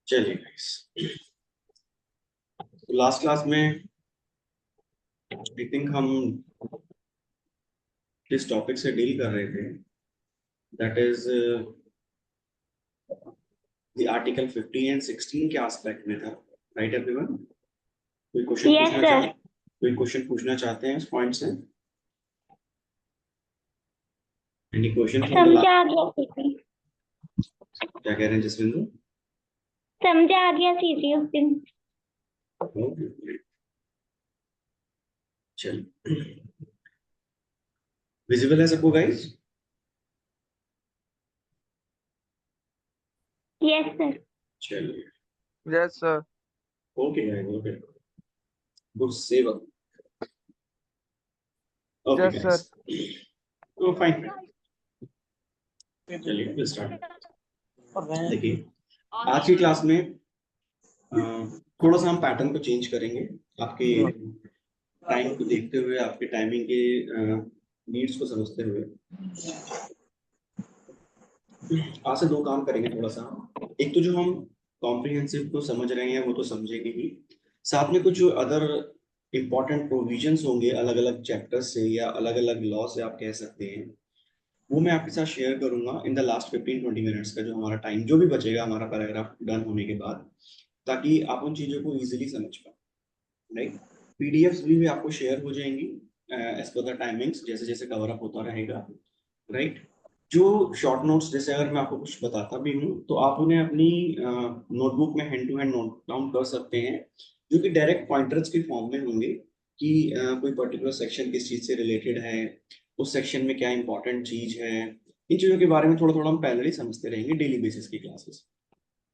चलिए guys, last class में I think हम किस टॉपिक से डील कर रहे थे, that is the article 15 and 16 के एस्पेक्ट में था, राइट एवरीवन? कोई क्वेश्चन यस पूछना सर। चाहते कोई क्वेश्चन पूछना चाहते हैं इस पॉइंट से? एनी क्वेश्चन फ्रॉम द समझा लास्ट? आ गया सीसी। क्या कह रहे हैं जसविंदु? समझा आ गया सीसी उस दिन। ओके, चलिए। विजिबल है सबको गाइस? Yes sir. चलिए, yes sir. Okay guys, okay, good save. Okay yes guys, sir. तो फाइन, चलिए विल स्टार्ट। देखिए, आज की क्लास में थोड़ा सा हम पैटर्न को चेंज करेंगे, आपके टाइम को देखते हुए, आपके टाइमिंग के नीड्स को समझते हुए। आज से दो काम करेंगे थोड़ा सा। एक तो जो हम कॉम्प्रिहेंसिव को समझ रहे हैं वो तो समझेंगे ही, साथ में कुछ अदर इम्पॉर्टेंट प्रोविजंस होंगे अलग अलग चैप्टर्स से या अलग अलग लॉ से आप कह सकते हैं, वो मैं आपके साथ शेयर करूंगा इन द लास्ट 15-20 मिनट्स का जो हमारा टाइम जो भी बचेगा हमारा पैराग्राफ डन होने के बाद, ताकि आप उन चीज़ों को इजीली समझ पाए। राइट, पीडीएफ्स भी आपको शेयर हो जाएंगी एज पर द टाइमिंग्स, जैसे जैसे कवर अप होता रहेगा। राइट, जो शॉर्ट नोट्स जैसे अगर मैं आपको कुछ बताता भी हूँ तो आप उन्हें अपनी नोटबुक में hand to hand note down कर सकते हैं, जो कि डायरेक्ट पॉइंटर्स के फॉर्म में होंगे कि कोई पर्टिकुलर सेक्शन किस चीज़ से रिलेटेड है, उस सेक्शन में क्या इंपॉर्टेंट चीज़ है। इन चीज़ों के बारे में थोड़ा थोड़ा हम पहले ही समझते रहेंगे डेली बेसिस की क्लासेस।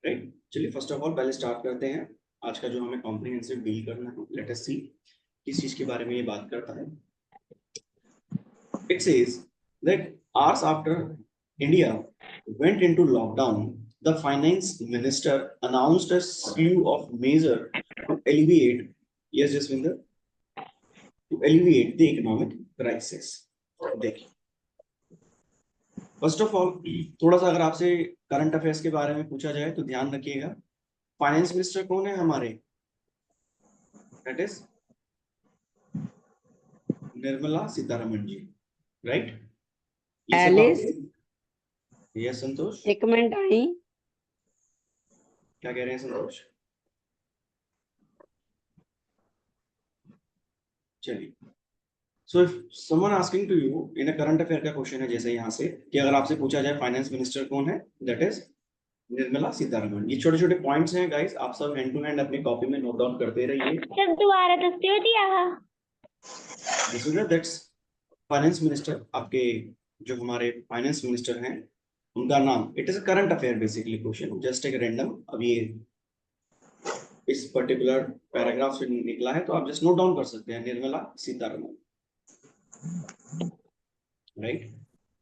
राइट, चलिए फर्स्ट ऑफ ऑल पहले स्टार्ट करते हैं आज का जो हमें कॉम्प्रिहेंसिव डील करना है। लेट अस सी किस चीज़ के बारे में ये बात करता है। It says that hours after India went into lockdown, the finance minister announced a slew of measures to alleviate, yes, Jaswinder, to alleviate the economic crisis. देखिए, फर्स्ट ऑफ ऑल थोड़ा सा अगर आपसे करंट अफेयर्स के बारे में पूछा जाए तो ध्यान रखिएगा, फाइनेंस मिनिस्टर कौन है हमारे? That is Nirmala Sitharaman ji, right? ये सब एलिस, यस संतोष, एक मिनट आई। क्या कह रहे हैं संतोष? चलिए, so if someone asking to you in a current affair का क्वेश्चन है जैसे यहाँ से कि अगर आपसे पूछा जाए फाइनेंस मिनिस्टर कौन है, दैट इज निर्मला सीतारमण। ये छोटे छोटे पॉइंट्स हैं गाइस, आप सब हैंड टू हैंड अपनी कॉपी में नोट डाउन करते रहिए। सर दोबारा दसते हो दिया। This is that's finance minister, आपके जो हमारे फाइनेंस मिनिस्टर हैं उनका नाम। It is a current affair basically question, just एक रैंडम। अब ये इस पर्टिकुलर पैराग्राफ से निकला है तो आप जस्ट नोट डाउन कर सकते हैं, Nirmala Sitharaman. Right,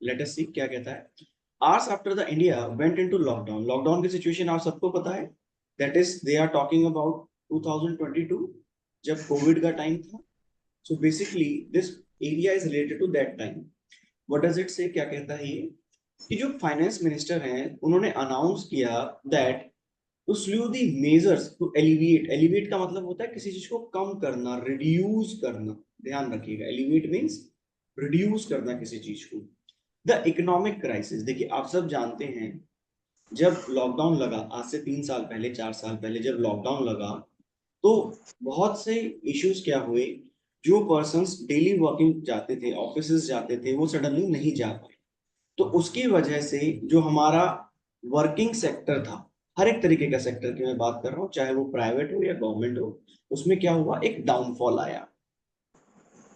let us see क्या कहता है। Hours after the India went into lockdown, lockdown की सिचुएशन आप सबको पता है, that is they are talking about 2022 जब कोविड का टाइम था। So basically this area is related to that time. What does it say, क्या कहता है ये कि जो फाइनेंस मिनिस्टर हैं उन्होंने अनाउंस किया that to slew the measures to alleviate. Alleviate का मतलब होता है किसी चीज को कम करना, रिड्यूस करना। ध्यान रखिएगा, एलिविएट मीन्स रिड्यूस करना किसी चीज को। द इकोनॉमिक क्राइसिस, देखिए आप सब जानते हैं जब लॉकडाउन लगा आज से 3 साल पहले, 4 साल पहले जब लॉकडाउन लगा तो बहुत से इश्यूज क्या हुए, जो पर्सन्स डेली वर्किंग जाते थे, ऑफिस जाते थे, वो सडनली नहीं जा पाए। तो उसकी वजह से जो हमारा वर्किंग सेक्टर था, हर एक तरीके का सेक्टर की मैं बात कर रहा हूँ, चाहे वो प्राइवेट हो या गवर्नमेंट हो, उसमें क्या हुआ, एक डाउनफॉल आया।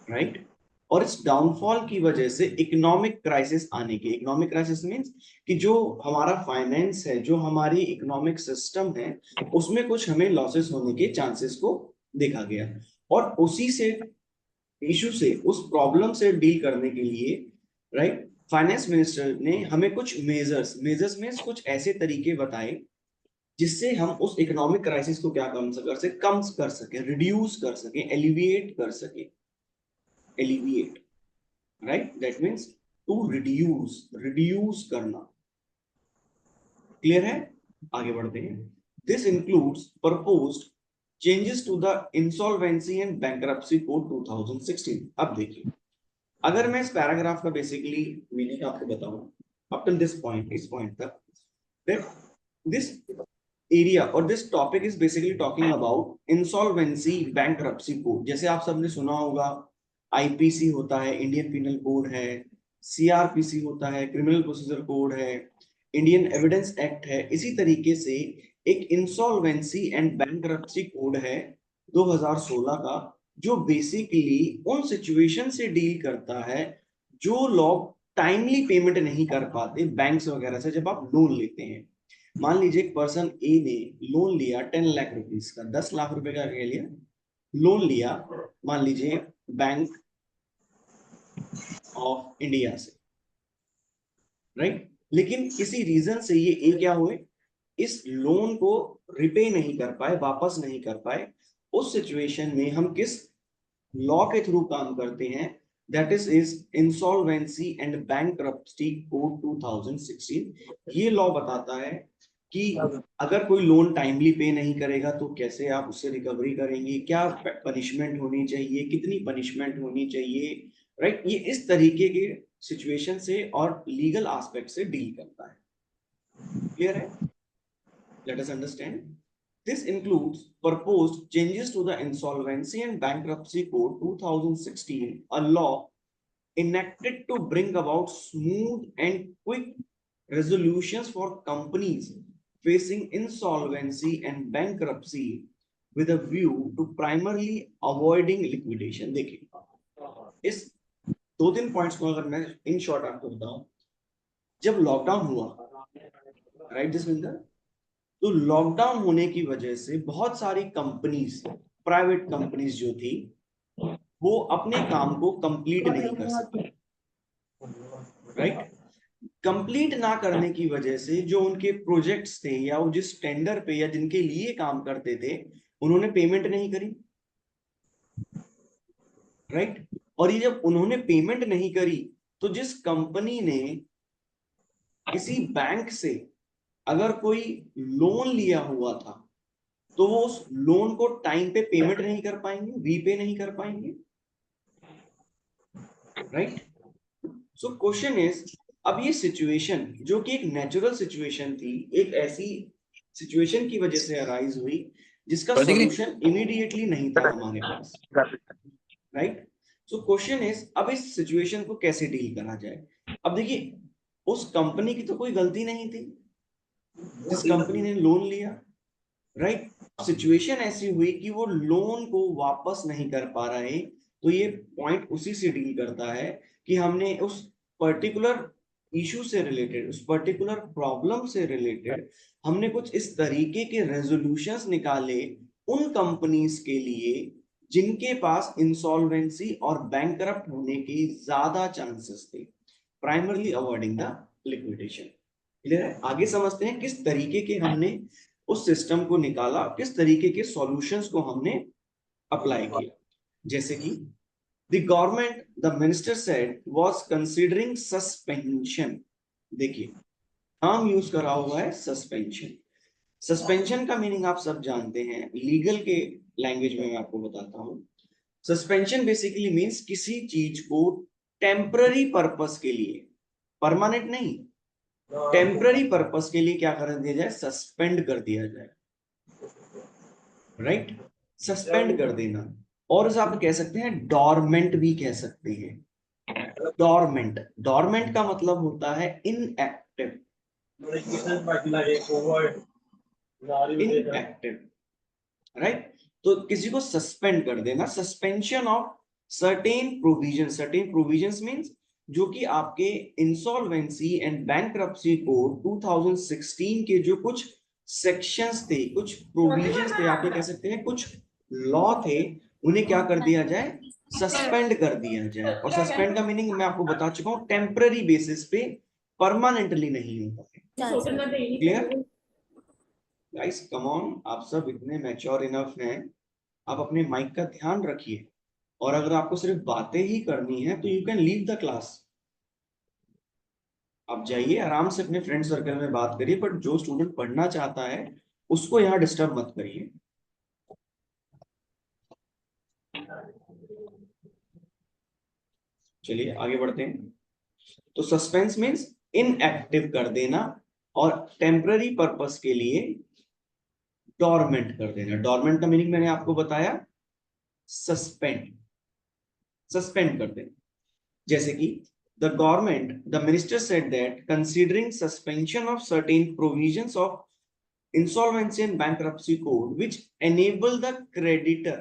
राइट, और इस डाउनफॉल की वजह से इकोनॉमिक क्राइसिस आने की, इकोनॉमिक क्राइसिस मींस कि जो हमारा फाइनेंस है, जो हमारी इकोनॉमिक सिस्टम है, उसमें कुछ हमें लॉसेस होने के चांसेस को देखा गया। और उसी से इशू से, उस प्रॉब्लम से डील करने के लिए, राइट, फाइनेंस मिनिस्टर ने हमें कुछ मेजर्स मेजर्स में कुछ ऐसे तरीके बताए जिससे हम उस इकोनॉमिक क्राइसिस को क्या कम कर सके, रिड्यूस कर सके, एलिविएट कर सके। Alleviate, right, that means to reduce, reduce करना। क्लियर है? आगे बढ़ते हैं। This includes proposed changes to the insolvency and bankruptcy code 2016। अब देखिए, अगर मैं इस पैराग्राफ का बेसिकली मीनिंग आपको बताऊं अप टिल दिस पॉइंट, इस पॉइंट तक, that this area or this topic is basically talking about insolvency bankruptcy code। जैसे आप सबने सुना होगा, आईपीसी होता है, इंडियन पिनल कोड है, सीआरपीसी होता है, क्रिमिनल प्रोसीजर कोड है, इंडियन एविडेंस एक्ट है। इसी तरीके से एक इंसॉल्वेंसी एंड बैंकरप्सी कोड है 2016 का, जो बेसिकली उन सिचुएशन से डील करता है जो लोग टाइमली पेमेंट नहीं कर पाते बैंक्स वगैरह से जब आप लोन लेते हैं। मान लीजिए एक पर्सन ए ने लोन लिया 10 लाख रुपीस का, 10 लाख रुपए का क्या लिया, लोन लिया, मान लीजिए बैंक ऑफ इंडिया से, राइट। लेकिन किसी रीजन से ये ए क्या हुए, इस लोन को रिपे नहीं कर पाए, वापस नहीं कर पाए। उस सिचुएशन में हम किस लॉ के थ्रू काम करते हैं, that is insolvency and bankruptcy code 2016। ये लॉ बताता है कि अगर कोई लोन टाइमली पे नहीं करेगा तो कैसे आप उससे रिकवरी करेंगे, क्या पनिशमेंट होनी चाहिए, कितनी पनिशमेंट होनी चाहिए, राइट। ये इस तरीके के सिचुएशन से और लीगल एस्पेक्ट से डील करता है। क्लियर है? Let us understand. This includes proposed changes to the Insolvency and Bankruptcy Code 2016, a law enacted to bring about smooth and quick resolutions for companies facing insolvency and bankruptcy with a view to primarily avoiding liquidation। देखिए, इस 2-3 points को अगर मैं in short आपको बताऊं, जब lockdown हुआ, right Jaswinder, तो लॉकडाउन होने की वजह से बहुत सारी कंपनीज, प्राइवेट कंपनीज जो थी, वो अपने काम को कंप्लीट नहीं कर सकी, राइट। कंप्लीट ना करने की वजह से जो उनके प्रोजेक्ट्स थे या वो जिस टेंडर पे या जिनके लिए काम करते थे, उन्होंने पेमेंट नहीं करी, राइट। और ये जब उन्होंने पेमेंट नहीं करी, तो जिस कंपनी ने किसी बैंक से अगर कोई लोन लिया हुआ था, तो वो उस लोन को टाइम पे पेमेंट नहीं कर पाएंगे, रीपे नहीं कर पाएंगे, राइट। सो क्वेश्चन इज, अब ये सिचुएशन जो कि एक नेचुरल सिचुएशन थी, एक ऐसी सिचुएशन की वजह से अराइज हुई जिसका सॉल्यूशन इमीडिएटली नहीं था हमारे पास, राइट। सो क्वेश्चन इज, अब इस सिचुएशन को कैसे डील करा जाए। अब देखिए, उस कंपनी की तो कोई गलती नहीं थी जिस कंपनी ने लोन लिया, राइट। सिचुएशन ऐसी हुई कि वो लोन को वापस नहीं कर पा रहे, तो ये पॉइंट उसी से डील करता है कि हमने उस पर्टिकुलर इशू से रिलेटेड, उस पर्टिकुलर प्रॉब्लम से रिलेटेड हमने कुछ इस तरीके के रेजोल्यूशंस निकाले उन कंपनीज के लिए जिनके पास इंसॉल्वेंसी और बैंकरप्ट होने के ज्यादा चांसेस थे, primarily avoiding the liquidation. Clear है? आगे समझते हैं किस तरीके के हमने उस सिस्टम को निकाला, किस तरीके के सॉल्यूशंस को हमने अप्लाई किया। जैसे कि the government, the minister said was considering suspension। देखिए, नाम यूज करा हुआ है सस्पेंशन। सस्पेंशन का मीनिंग आप सब जानते हैं, लीगल के लैंग्वेज में मैं आपको बताता हूं। सस्पेंशन बेसिकली मीन्स किसी चीज को टेम्पररी पर्पस के लिए, परमानेंट नहीं, टेम्पररी पर्पस के लिए क्या कर दिया जाए, सस्पेंड कर दिया जाए, राइट। सस्पेंड कर देना, और उसे आप कह सकते हैं डॉर्मेंट भी कह सकते हैं। डॉर्मेंट, डॉर्मेंट का मतलब होता है इनएक्टिव, इनएक्टिव, राइट। तो किसी को सस्पेंड कर देना, suspension of certain provision. Certain provisions means जो कि आपके इंसॉल्वेंसी एंड बैंकरप्सी कोड 2016 के जो कुछ सेक्शंस थे, कुछ प्रोविजंस थे, आप ये कह सकते हैं कुछ लॉ थे, उन्हें क्या कर दिया जाए, सस्पेंड कर दिया जाए। और सस्पेंड का मीनिंग मैं आपको बता चुका हूं, टेम्पररी बेसिस पे, परमानेंटली नहीं होता है। Clear guys? कम ऑन, आप सब इतने मैच्योर इनफ हैं, आप अपने माइक का ध्यान रखिए, और अगर आपको सिर्फ बातें ही करनी है तो you can leave the class. आप जाइए आराम से अपने फ्रेंड सर्कल में बात करिए, बट जो स्टूडेंट पढ़ना चाहता है उसको यहाँ डिस्टर्ब मत करिए। चलिए आगे बढ़ते हैं। तो सस्पेंस मीन्स इनएक्टिव कर देना, और टेम्पररी पर्पस के लिए डोरमेंट कर देना। डोरमेंट का मीनिंग मैंने आपको बताया, सस्पेंड, सस्पेंड कर देना। जैसे कि the government, the minister said that considering suspension of certain provisions of insolvency and bankruptcy code which enable the creditor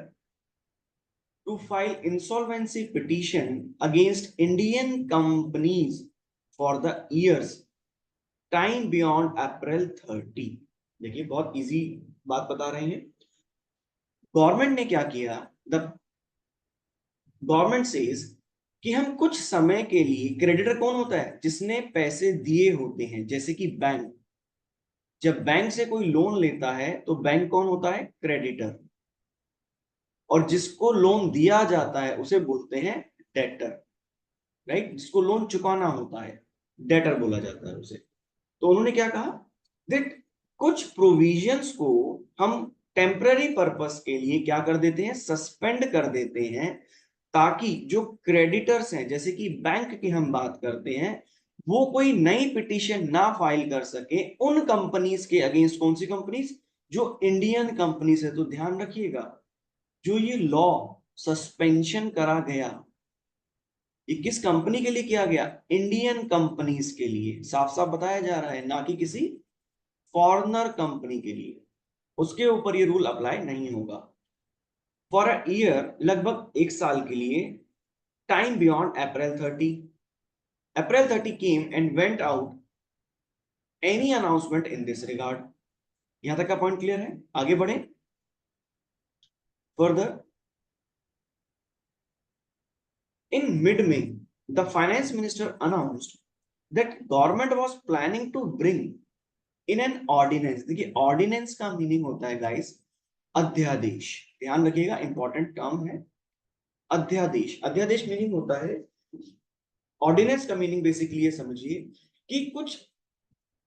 to file insolvency petition against Indian companies for the years time beyond April 30। देखिए बहुत easy बात बता रहे हैं। Government ने क्या किया, the government says कि हम कुछ समय के लिए, क्रेडिटर कौन होता है, जिसने पैसे दिए होते हैं, जैसे कि बैंक। जब बैंक से कोई लोन लेता है तो बैंक कौन होता है, क्रेडिटर। और जिसको लोन दिया जाता है उसे बोलते हैं डेटर, राइट। जिसको लोन चुकाना होता है डेटर बोला जाता है उसे। तो उन्होंने क्या कहा, दैट कुछ प्रोविजंस को हम टेम्पररी पर्पस के लिए क्या कर देते हैं, सस्पेंड कर देते हैं, ताकि जो क्रेडिटर्स हैं, जैसे कि बैंक की हम बात करते हैं, वो कोई नई पिटीशन ना फाइल कर सके उन कंपनीज के अगेंस्ट। कौन सी कंपनीज, जो इंडियन कंपनीज है। तो ध्यान रखिएगा, जो ये लॉ सस्पेंशन करा गया, ये किस कंपनी के लिए किया गया, इंडियन कंपनीज के लिए। साफ साफ बताया जा रहा है, ना कि किसी फॉरेनर कंपनी के लिए। उसके ऊपर ये रूल अप्लाई नहीं होगा। फॉर अ ईयर, लगभग एक साल के लिए, time beyond April 30। April 30 came and went out any announcement in this regard. यहां तक का पॉइंट क्लियर है, आगे बढ़े फर्दर। इन मिड में the finance minister announced that government was planning to bring in an ordinance. देखिए ordinance का meaning होता है गाइस अध्यादेश। ध्यान रखिएगा, इंपॉर्टेंट टर्म है अध्यादेश। अध्यादेश मीनिंग होता है, ऑर्डिनेंस का मीनिंग बेसिकली ये समझिए कि कुछ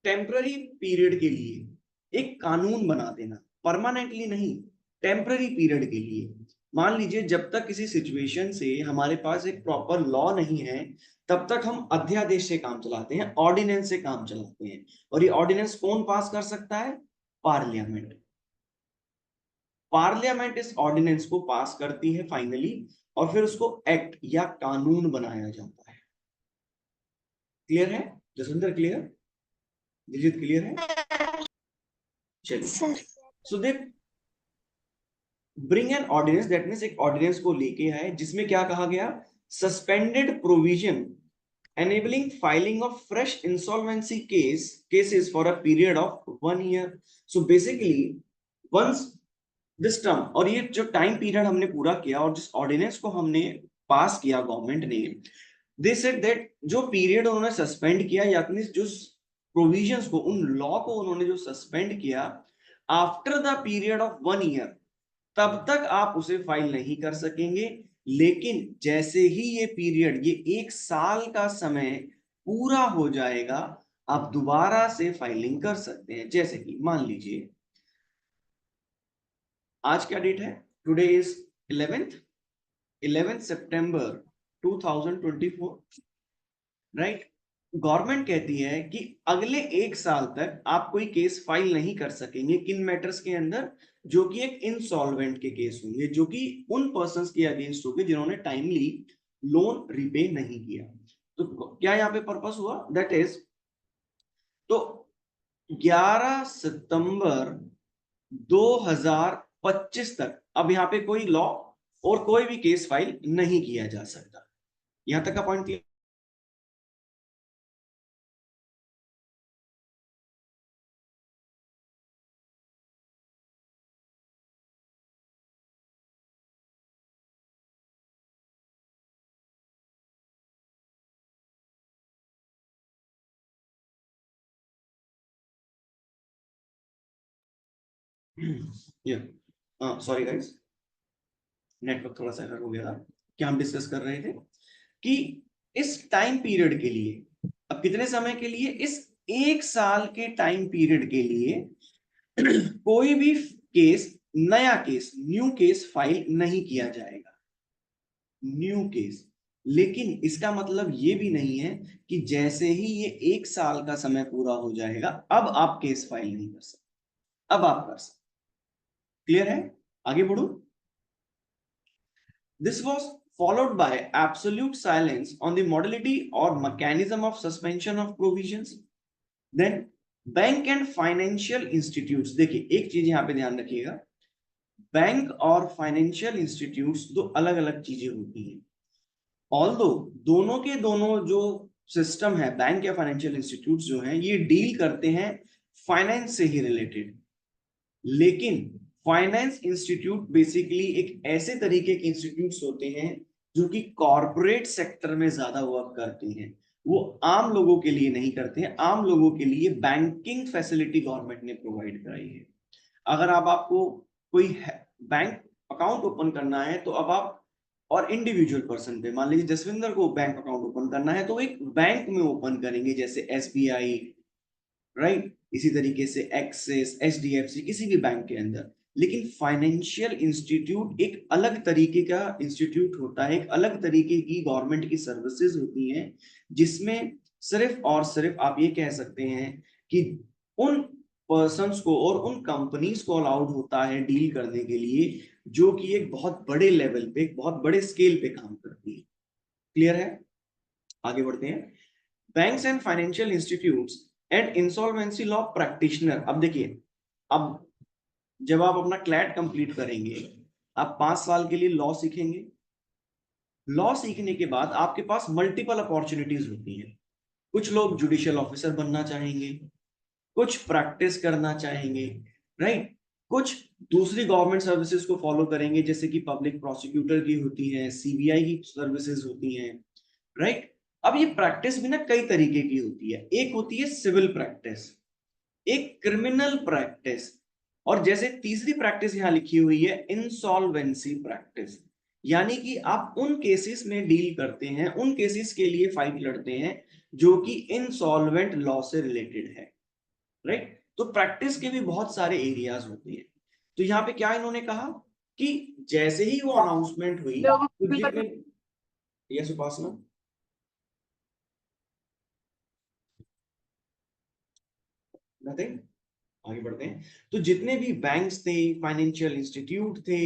टेम्पररी पीरियड के लिए एक कानून बना देना, परमानेंटली नहीं, टेम्पररी पीरियड के लिए। मान लीजिए जब तक किसी सिचुएशन से हमारे पास एक प्रॉपर लॉ नहीं है, तब तक हम अध्यादेश से काम चलाते हैं, ऑर्डिनेंस से काम चलाते हैं। और ये ऑर्डिनेंस कौन पास कर सकता है, पार्लियामेंट। पार्लियामेंट इस ऑर्डिनेंस को पास करती है फाइनली, और फिर उसको एक्ट या कानून बनाया जाता है। क्लियर है जसविंदर, क्लियर, दिजित क्लियर है। चलिए, sir so they bring an ordinance, that means एक ऑर्डिनेंस को लेके आए जिसमें क्या कहा गया, suspended provision enabling filing of fresh insolvency cases for a period of 1 year। So basically once this term, और ये जो टाइम पीरियड हमने पूरा किया और जिस ऑर्डिनेंस को हमने पास किया गवर्नमेंट ने, दे सेड दैट जो पीरियड उन्होंने सस्पेंड किया, या जो प्रोविजंस को, उन लॉ को उन्होंने जो सस्पेंड किया, after the period of 1 year, तब तक आप उसे फाइल नहीं कर सकेंगे। लेकिन जैसे ही ये पीरियड, ये एक साल का समय पूरा हो जाएगा, आप दोबारा से फाइलिंग कर सकते हैं। जैसे कि मान लीजिए आज क्या डेट है, today is 11 September 2024, right. Government कहती है कि अगले एक साल तक आप कोई केस फाइल नहीं कर सकेंगे। किन मैटर्स के अंदर, जो कि एक इंसॉल्वेंट के केस होंगे, जो कि उन पर्संस के अगेंस्ट होंगे जिन्होंने टाइमली लोन रिपे नहीं किया। तो क्या यहाँ पे पर्पस हुआ, दैट इज, तो 11 सितंबर 2025 तक अब यहाँ पे कोई लॉ और कोई भी केस फाइल नहीं किया जा सकता। यहां तक का point clear. Sorry guys, network थोड़ा सा एरर हो गया था। क्या हम डिस्कस कर रहे थे कि इस टाइम पीरियड के लिए, अब कितने समय के लिए? इस 1 साल के टाइम पीरियड के लिए कोई भी केस, नया केस, न्यू केस फाइल नहीं किया जाएगा, न्यू केस। लेकिन इसका मतलब ये भी नहीं है कि जैसे ही ये 1 साल का समय पूरा हो जाएगा अब आप केस फाइल नहीं कर सकते, अब आप कर सकते। क्लियर है? आगे बढ़ो। This was followed by absolute silence on the modality or mechanism of suspension of provisions. Then bank and financial institutes, देखिए एक चीज यहां पे ध्यान रखिएगा, बैंक और फाइनेंशियल इंस्टीट्यूट्स दो अलग अलग चीजें होती हैं। ऑल्दो दोनों के दोनों जो सिस्टम है, बैंक या फाइनेंशियल इंस्टीट्यूट्स जो हैं, ये डील करते हैं फाइनेंस से ही रिलेटेड, लेकिन फाइनेंस इंस्टीट्यूट बेसिकली एक ऐसे तरीके के इंस्टीट्यूट्स होते हैं जो कि कॉर्पोरेट सेक्टर में ज्यादा वर्क करते हैं, वो आम लोगों के लिए नहीं करते हैं। आम लोगों के लिए बैंकिंग फैसिलिटी गवर्नमेंट ने प्रोवाइड कराई है। अगर आपको कोई बैंक अकाउंट ओपन करना है तो अब आप, और इंडिविजुअल पर्सन पे, मान लीजिए जसविंदर को बैंक अकाउंट ओपन करना है तो एक बैंक में ओपन करेंगे, जैसे SBI, राइट, इसी तरीके से एक्सिस, HDFC, किसी भी बैंक के अंदर। लेकिन फाइनेंशियल इंस्टीट्यूट एक अलग तरीके का इंस्टीट्यूट होता है, एक अलग तरीके की गवर्नमेंट की सर्विसेज होती हैं, जिसमें सिर्फ और सिर्फ आप ये कह सकते हैं कि उन पर्संस को और उन कंपनीज को अलाउड होता है डील करने के लिए जो कि एक बहुत बड़े लेवल पे, एक बहुत बड़े स्केल पे काम करती है। क्लियर है? आगे बढ़ते हैं। Banks and financial institutes and insolvency law practitioner. अब देखिए, अब जब आप अपना क्लैट कंप्लीट करेंगे, आप 5 साल के लिए लॉ सीखेंगे। लॉ सीखने के बाद आपके पास मल्टीपल अपॉर्चुनिटीज होती हैं। कुछ लोग जुडिशियल ऑफिसर बनना चाहेंगे, कुछ प्रैक्टिस करना चाहेंगे, राइट, कुछ दूसरी गवर्नमेंट सर्विसेज को फॉलो करेंगे, जैसे कि पब्लिक प्रोसिक्यूटर की होती है, CBI की सर्विसेज होती हैं, राइट। अब ये प्रैक्टिस भी ना कई तरीके की होती है। एक होती है सिविल प्रैक्टिस, एक क्रिमिनल प्रैक्टिस, और जैसे तीसरी प्रैक्टिस यहां लिखी हुई है इंसॉल्वेंसी प्रैक्टिस, यानी कि आप उन केसेस में डील करते हैं, उन केसेस के लिए फाइट लड़ते हैं जो कि इंसॉल्वेंट लॉ से रिलेटेड है, राइट। तो प्रैक्टिस के भी बहुत सारे एरियाज होते हैं। तो यहाँ पे क्या इन्होंने कहा कि जैसे ही वो अनाउंसमेंट हुई तो जितने, यस उपासना, नथिंग, आगे बढ़ते हैं। तो जितने भी बैंक्स थे, फाइनेंशियल इंस्टीट्यूट थे,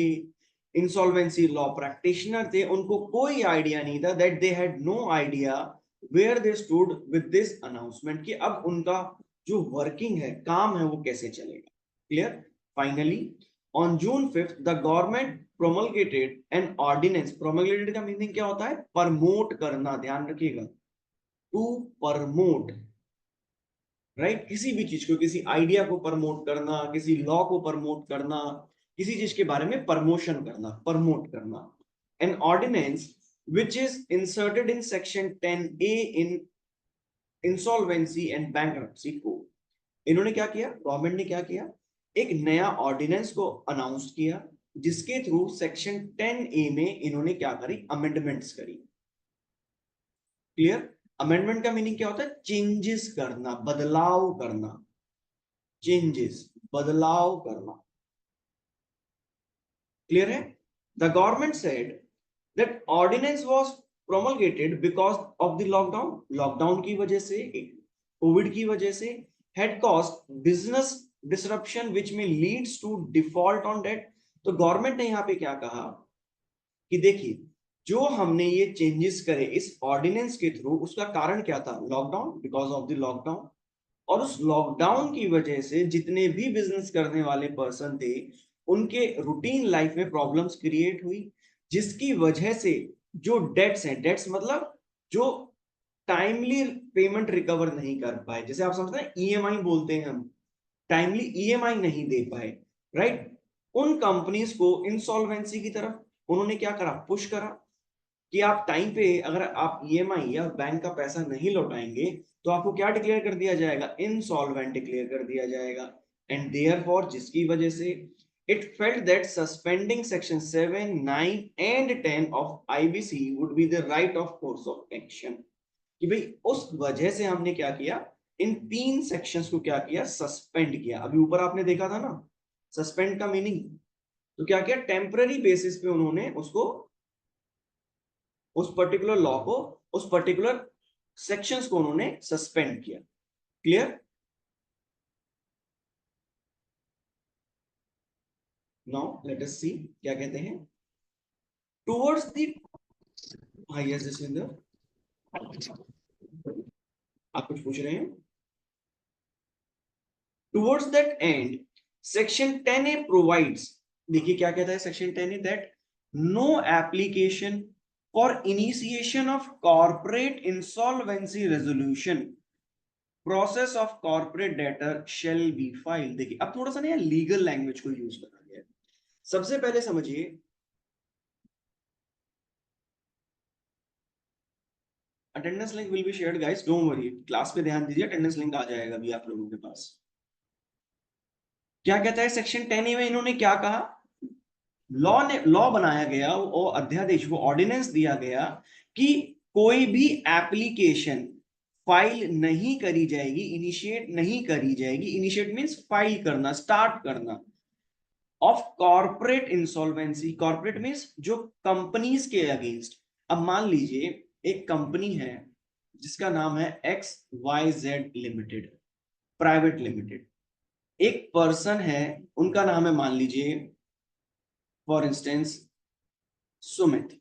इंसॉल्वेंसी लॉ प्रैक्टिशनर थे, उनको कोई आइडिया नहीं था, that they had no idea where they stood with this announcement, कि अब उनका जो वर्किंग है, काम है, वो कैसे चलेगा। Clear? Finally on June 5th the government promulgated an ordinance. Promulgated का मीनिंग क्या होता है? प्रमोट करना, ध्यान रखिएगा, टू प्रमोट, राइट, किसी भी चीज को, किसी आइडिया को प्रमोट करना, किसी लॉ को प्रमोट करना, किसी चीज के बारे में प्रमोशन करना, प्रमोट करना। An ordinance which is inserted in section 10A in insolvency and bankruptcy code. इन्होंने क्या किया, गवर्नमेंट ने क्या किया, एक नया ऑर्डिनेंस को अनाउंस किया, जिसके थ्रू सेक्शन 10A में इन्होंने क्या करी, अमेंडमेंट्स करी। क्लियर? अमेंडमेंट का मीनिंग क्या होता है? चेंजेस करना, बदलाव करना, चेंजेस, बदलाव करना। क्लियर है? The government said that ordinance was promulgated because of the lockdown. Lockdown की वजह से, कोविड की वजह से, had caused business disruption which में leads to default on debt. तो गवर्नमेंट ने यहां पे क्या कहा कि देखिए, जो हमने ये चेंजेस करे इस ऑर्डिनेंस के थ्रू, उसका कारण क्या था? Lockdown, because of the lockdown. और उस लॉकडाउन की वजह से जितने भी बिजनेस करने वाले पर्सन थे, उनके रूटीन लाइफ में प्रॉब्लम्स क्रिएट हुई, जिसकी वजह से जो डेट्स हैं, डेट्स मतलब जो टाइमली पेमेंट रिकवर नहीं कर पाए, जैसे आप समझते हैं EMI बोलते हैं हम, टाइमली EMI नहीं दे पाए, राइट, उन कंपनीज को इंसॉल्वेंसी की तरफ उन्होंने क्या करा, पुश करा, कि आप टाइम पे अगर आप EMI या बैंक का पैसा नहीं लौटाएंगे तो आपको क्या डिक्लेयर कर दिया जाएगा, इंसॉल्वेंट डिक्लेयर कर दिया जाएगा। एंड देयरफॉर, जिसकी वजह से it felt that suspending section 7, 9 and 10 of IBC would be the right of course of action। कि भाई उस वजह से हमने क्या किया, इन 3 सेक्शंस को क्या किया, सस्पेंड किया। अभी ऊपर आपने देखा था ना सस्पेंड का मीनिंग, तो क्या किया, टेम्पररी बेसिस पे उन्होंने उसको, उस पर्टिकुलर लॉ को, उस पर्टिकुलर सेक्शंस को उन्होंने सस्पेंड किया। Clear? Now let us see क्या कहते हैं। टुवर्ड्स द, हाँ यस जसविंदर, आप कुछ पूछ रहे हैं? Towards that and section 10A provides, देखिए क्या कहता है section 10A, that no application for initiation of corporate insolvency resolution process of corporate debtor shall be file. देखिए अब थोड़ा सा ना लीगल लैंग्वेज को यूज करा गया है। सबसे पहले समझिए, attendance link will be shared guys, don't worry, class पे ध्यान दीजिए, अटेंडेंस लिंक आ जाएगा अभी आप लोगों के पास। क्या कहता है सेक्शन 10A में, इन्होंने क्या कहा, लॉ बनाया गया, वो अध्यादेश, वो ऑर्डिनेंस दिया गया कि कोई भी एप्लीकेशन फाइल नहीं करी जाएगी, इनिशिएट नहीं करी जाएगी, इनिशिएट मींस फाइल करना, स्टार्ट करना, of corporate insolvency. Corporate means जो कंपनीज के अगेंस्ट। अब मान लीजिए एक कंपनी है जिसका नाम है XYZ लिमिटेड, प्राइवेट लिमिटेड। एक पर्सन है, उनका नाम है मान लीजिए फॉर इंस्टेंस सुमित।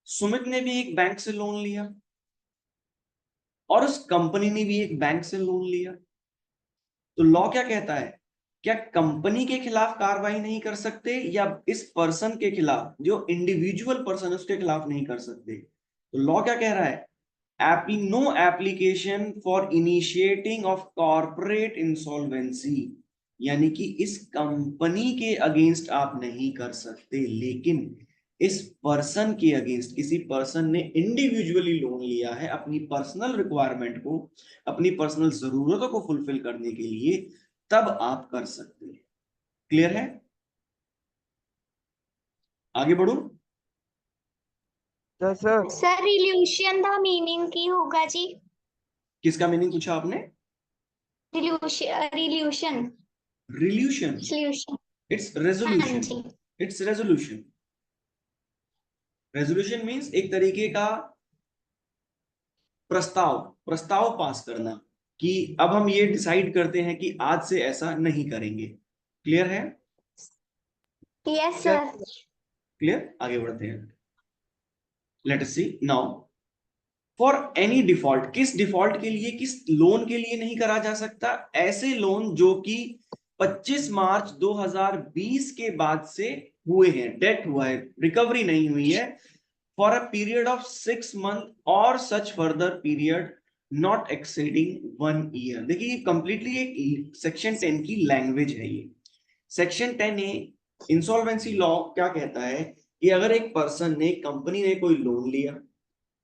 सुमित ने भी एक बैंक से लोन लिया और उस कंपनी ने भी एक बैंक से लोन लिया। तो लॉ क्या कहता है, क्या कंपनी के खिलाफ कार्रवाई नहीं कर सकते, या इस पर्सन के खिलाफ, जो इंडिविजुअल पर्सन है उसके खिलाफ नहीं कर सकते? तो लॉ क्या कह रहा है, no application for initiating of corporate insolvency, यानी कि इस कंपनी के अगेंस्ट आप नहीं कर सकते, लेकिन इस पर्सन के अगेंस्ट, किसी पर्सन ने इंडिविजुअली लोन लिया है अपनी पर्सनल रिक्वायरमेंट को, अपनी पर्सनल जरूरतों को फुलफिल करने के लिए, तब आप कर सकते हैं। क्लियर है? आगे बढ़ू? Sir sir resolution the meaning की होगा जी। किसका मीनिंग पूछा आपने? Resolution resolution, solution. इट्स हाँ रेजोल्यूशन, जी। It's resolution. रेजोल्यूशन मींस एक तरीके का प्रस्ताव, प्रस्ताव पास करना, कि अब हम ये डिसाइड करते हैं कि आज से ऐसा नहीं करेंगे। क्लियर है? Yes sir. क्लियर? आगे बढ़ते हैं। Let us see now, for any default, किस डिफॉल्ट के लिए, किस लोन के लिए नहीं करा जा सकता? ऐसे लोन जो कि 25 मार्च 2020 के बाद से हुए हैं, डेट हुआ है, रिकवरी नहीं हुई है, for a period of 6 months or such further period not exceeding 1 year। देखिए ये कंप्लीटली एक सेक्शन 10 की लैंग्वेज है। ये सेक्शन 10A इंसॉल्वेंसी लॉ क्या कहता है कि अगर एक पर्सन ने, कंपनी ने कोई लोन लिया,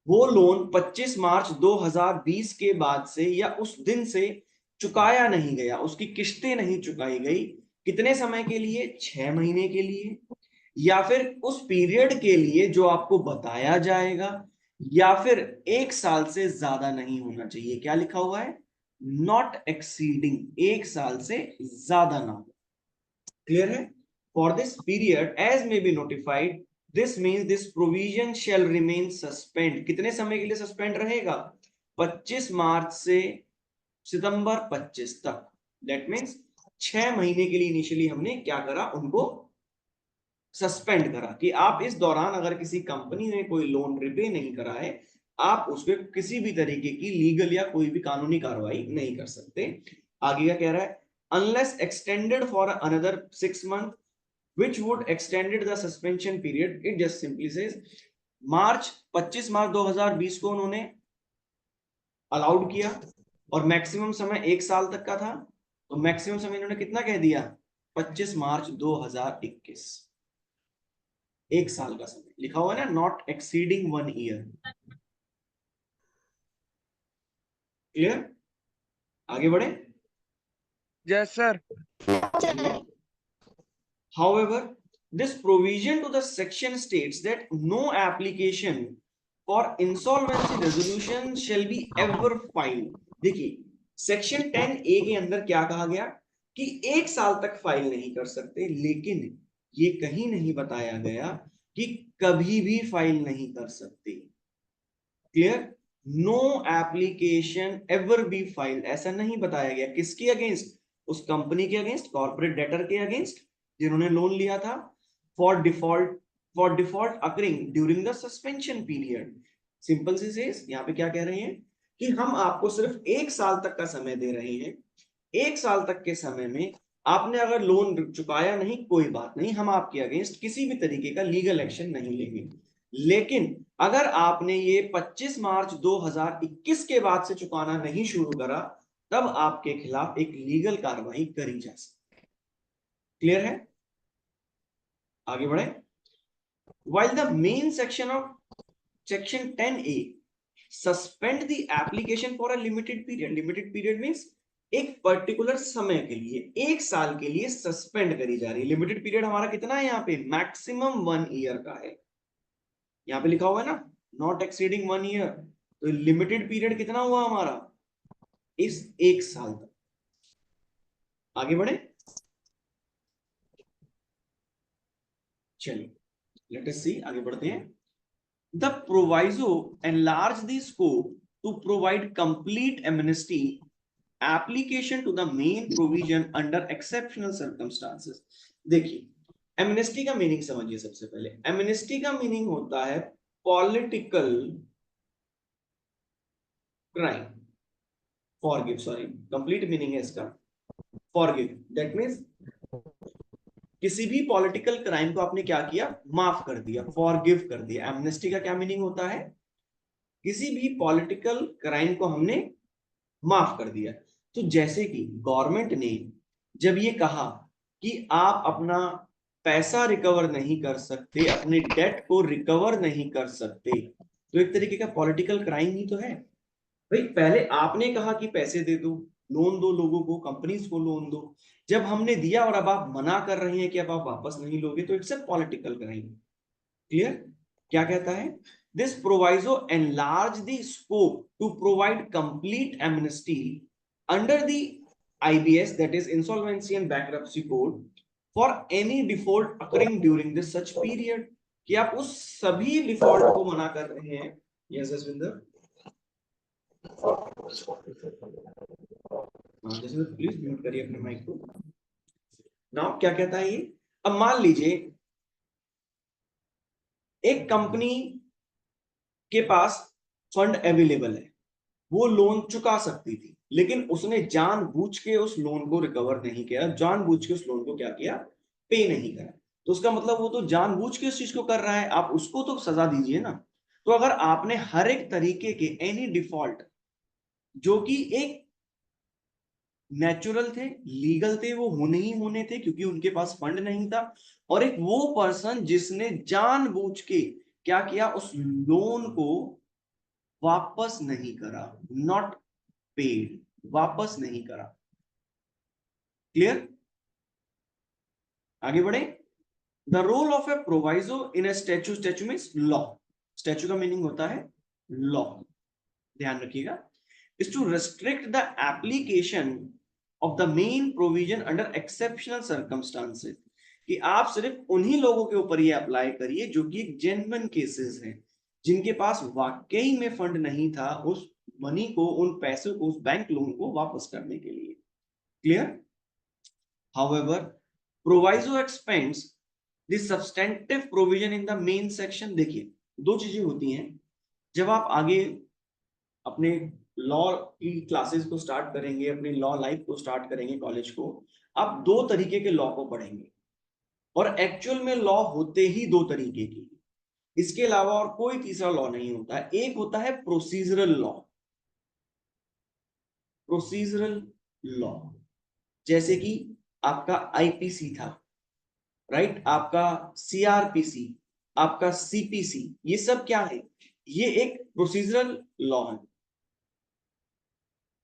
वो लोन 25 मार्च 2020 के बाद से या उस दिन से चुकाया नहीं गया, उसकी किस्तें नहीं चुकाई गई, कितने समय के लिए? 6 महीने के लिए, या फिर उस पीरियड के लिए जो आपको बताया जाएगा, या फिर 1 साल से ज्यादा नहीं होना चाहिए। क्या लिखा हुआ है? नॉट एक्सीडिंग, 1 साल से ज्यादा ना हो। क्लियर है? For this period as may be notified, this means this provision shall remain suspend. कितने समय के लिए सस्पेंड रहेगा? 25 मार्च से सितंबर 25 तक। दैट मीन्स 6 महीने के लिए इनिशियली हमने क्या करा, उनको सस्पेंड करा, कि आप इस दौरान अगर किसी कंपनी ने कोई लोन रिपे नहीं करा है, आप उस पर किसी भी तरीके की लीगल या कोई भी कानूनी कार्रवाई नहीं कर सकते। आगे क्या कह रहा है, unless extended for another 6 month which would extended the suspension period, it just simply says 25 मार्च 2020 को उन्होंने अलाउड किया और मैक्सिमम समय 1 साल तक का था, तो मैक्सिमम समय इन्होंने कितना कह दिया? 25 मार्च 2021, 1 साल का समय लिखा हुआ है ना, नॉट एक्सीडिंग 1 ईयर। क्लियर? आगे बढ़े? Yes sir. However, this provision to the section states that no application for insolvency resolution shall be ever file. देखिए सेक्शन 10A के अंदर क्या कहा गया कि 1 साल तक फाइल नहीं कर सकते, लेकिन ये कहीं नहीं बताया गया कि कभी भी फाइल नहीं कर सकते। Clear? No application ever be file, ऐसा नहीं बताया गया। किसके अगेंस्ट? उस कंपनी के अगेंस्ट, कॉर्पोरेट डेटर के अगेंस्ट जिन्होंने लोन लिया था, for default occurring during the suspension period. Simple C says यहाँ पे क्या कह रहे हैं कि हम आपको सिर्फ 1 साल तक का समय दे रहे हैं। 1 साल तक के समय में आपने अगर लोन चुकाया नहीं, कोई बात नहीं, हम आपके अगेंस्ट किसी भी तरीके का लीगल एक्शन नहीं लेंगे। लेकिन अगर आपने ये 25 मार्च 2021 के बाद से चुकाना नहीं शुरू करा, तब आपके खिलाफ एक लीगल कार्रवाई करी जा सकती है। क्लियर है? आगे बढ़े। While the main section of section 10A suspend the application for a limited period, limited period means एक पर्टिकुलर समय के लिए, 1 साल के लिए सस्पेंड करी जा रही है। लिमिटेड पीरियड हमारा कितना है यहाँ पे? मैक्सिमम 1 ईयर का है। यहाँ पे लिखा हुआ है ना, नॉट एक्सीडिंग 1 ईयर। तो लिमिटेड पीरियड कितना हुआ हमारा? इस 1 साल तक। आगे बढ़े, चलिए लेट अस सी, आगे बढ़ते हैं। The proviso enlarge the scope to provide complete amnesty application to the main provision under exceptional circumstances. देखिए एमनेस्टी का मीनिंग समझिए। सबसे पहले एमनेस्टी का मीनिंग होता है political crime. Forgive, sorry, complete meaning है इसका फॉरगिव। दैट मींस किसी भी पॉलिटिकल क्राइम को आपने क्या किया? माफ कर दिया, फॉरगिव कर दिया। एमनेस्टी का क्या मीनिंग होता है? किसी भी पॉलिटिकल क्राइम को हमने माफ कर दिया। तो जैसे कि गवर्नमेंट ने जब ये कहा कि आप अपना पैसा रिकवर नहीं कर सकते, अपने डेट को रिकवर नहीं कर सकते, तो एक तरीके का पॉलिटिकल क्राइम ही तो है भाई। पहले आपने कहा कि पैसे दे दो, लोन दो, लोगों को, कंपनीज को लोन दो। जब हमने दिया और अब आप मना कर रहे हैं कि अब आप वापस नहीं लोगे, तो it's a political crime. Clear? क्या कहता है? This proviso enlarge the scope to provide complete amnesty under the IBS, that is Insolvency and Bankruptcy Code, for any default occurring during this such period। कि आप उस सभी default को मना कर रहे हैं। Yes Jaswinder, Jaswinder please mute करिए अपने माइक को। नाउ क्या कहता है ये? अब मान लीजिए एक कंपनी के पास फंड अवेलेबल है, वो लोन चुका सकती थी, लेकिन उसने जानबूझ के उस लोन को रिकवर नहीं किया, जानबूझ के उस लोन को क्या किया? पे नहीं करा। तो उसका मतलब वो तो जानबूझ के उस चीज को कर रहा है, आप उसको तो सजा दीजिए ना। तो अगर आपने हर एक तरीके के एनी डिफॉल्ट जो कि एक नेचुरल थे, लीगल थे, वो होने ही होने थे क्योंकि उनके पास फंड नहीं था, और एक वो पर्सन जिसने जानबूझ के क्या किया? उस लोन को वापस नहीं करा, नॉट पेड, वापस नहीं करा। क्लियर? आगे बढ़े। The role of a proviso in a statute, statute means law, statute का मीनिंग होता है लॉ, ध्यान रखिएगा, is to restrict the application of the main provision under exceptional circumstances. कि आप सिर्फ उन्हीं लोगों के ऊपर ये अप्लाई करिए जो कि जेन्युइन केसेस हैं, जिनके पास वाकई में फंड नहीं था उस मनी को, उन पैसों को, उस बैंक लोन को वापस करने के लिए। Clear? However, proviso expands the substantive provision in the main section। देखिए दो चीजें होती हैं जब आप आगे अपने लॉ की क्लासेस को स्टार्ट करेंगे, अपनी लॉ लाइफ को स्टार्ट करेंगे, कॉलेज को, आप दो तरीके के लॉ को पढ़ेंगे, और एक्चुअल में लॉ होते ही दो तरीके की, इसके अलावा और कोई तीसरा लॉ नहीं होता है। एक होता है प्रोसीजरल लॉ, प्रोसीजरल लॉ जैसे कि आपका IPC था, राइट, आपका CRPC, आपका CPC, ये सब क्या है? ये एक प्रोसीजरल लॉ है।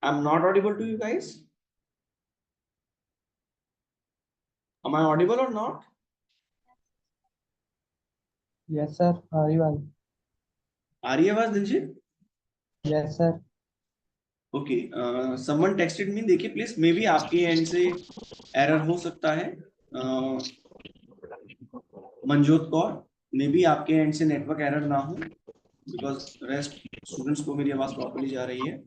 I am not audible to you guys? Am I audible और नॉट? Yes, sir. Everyone. आ रही है आवाज Diljit? Yes sir. Okay, someone texted me, देखिए प्लीज, मे बी आपके एंड से एरर हो सकता है। मनजोत कौर, मे बी आपके एंड से नेटवर्क एरर ना हो, बिकॉज रेस्ट स्टूडेंट्स को मेरी आवाज प्रॉपर्ली जा रही है।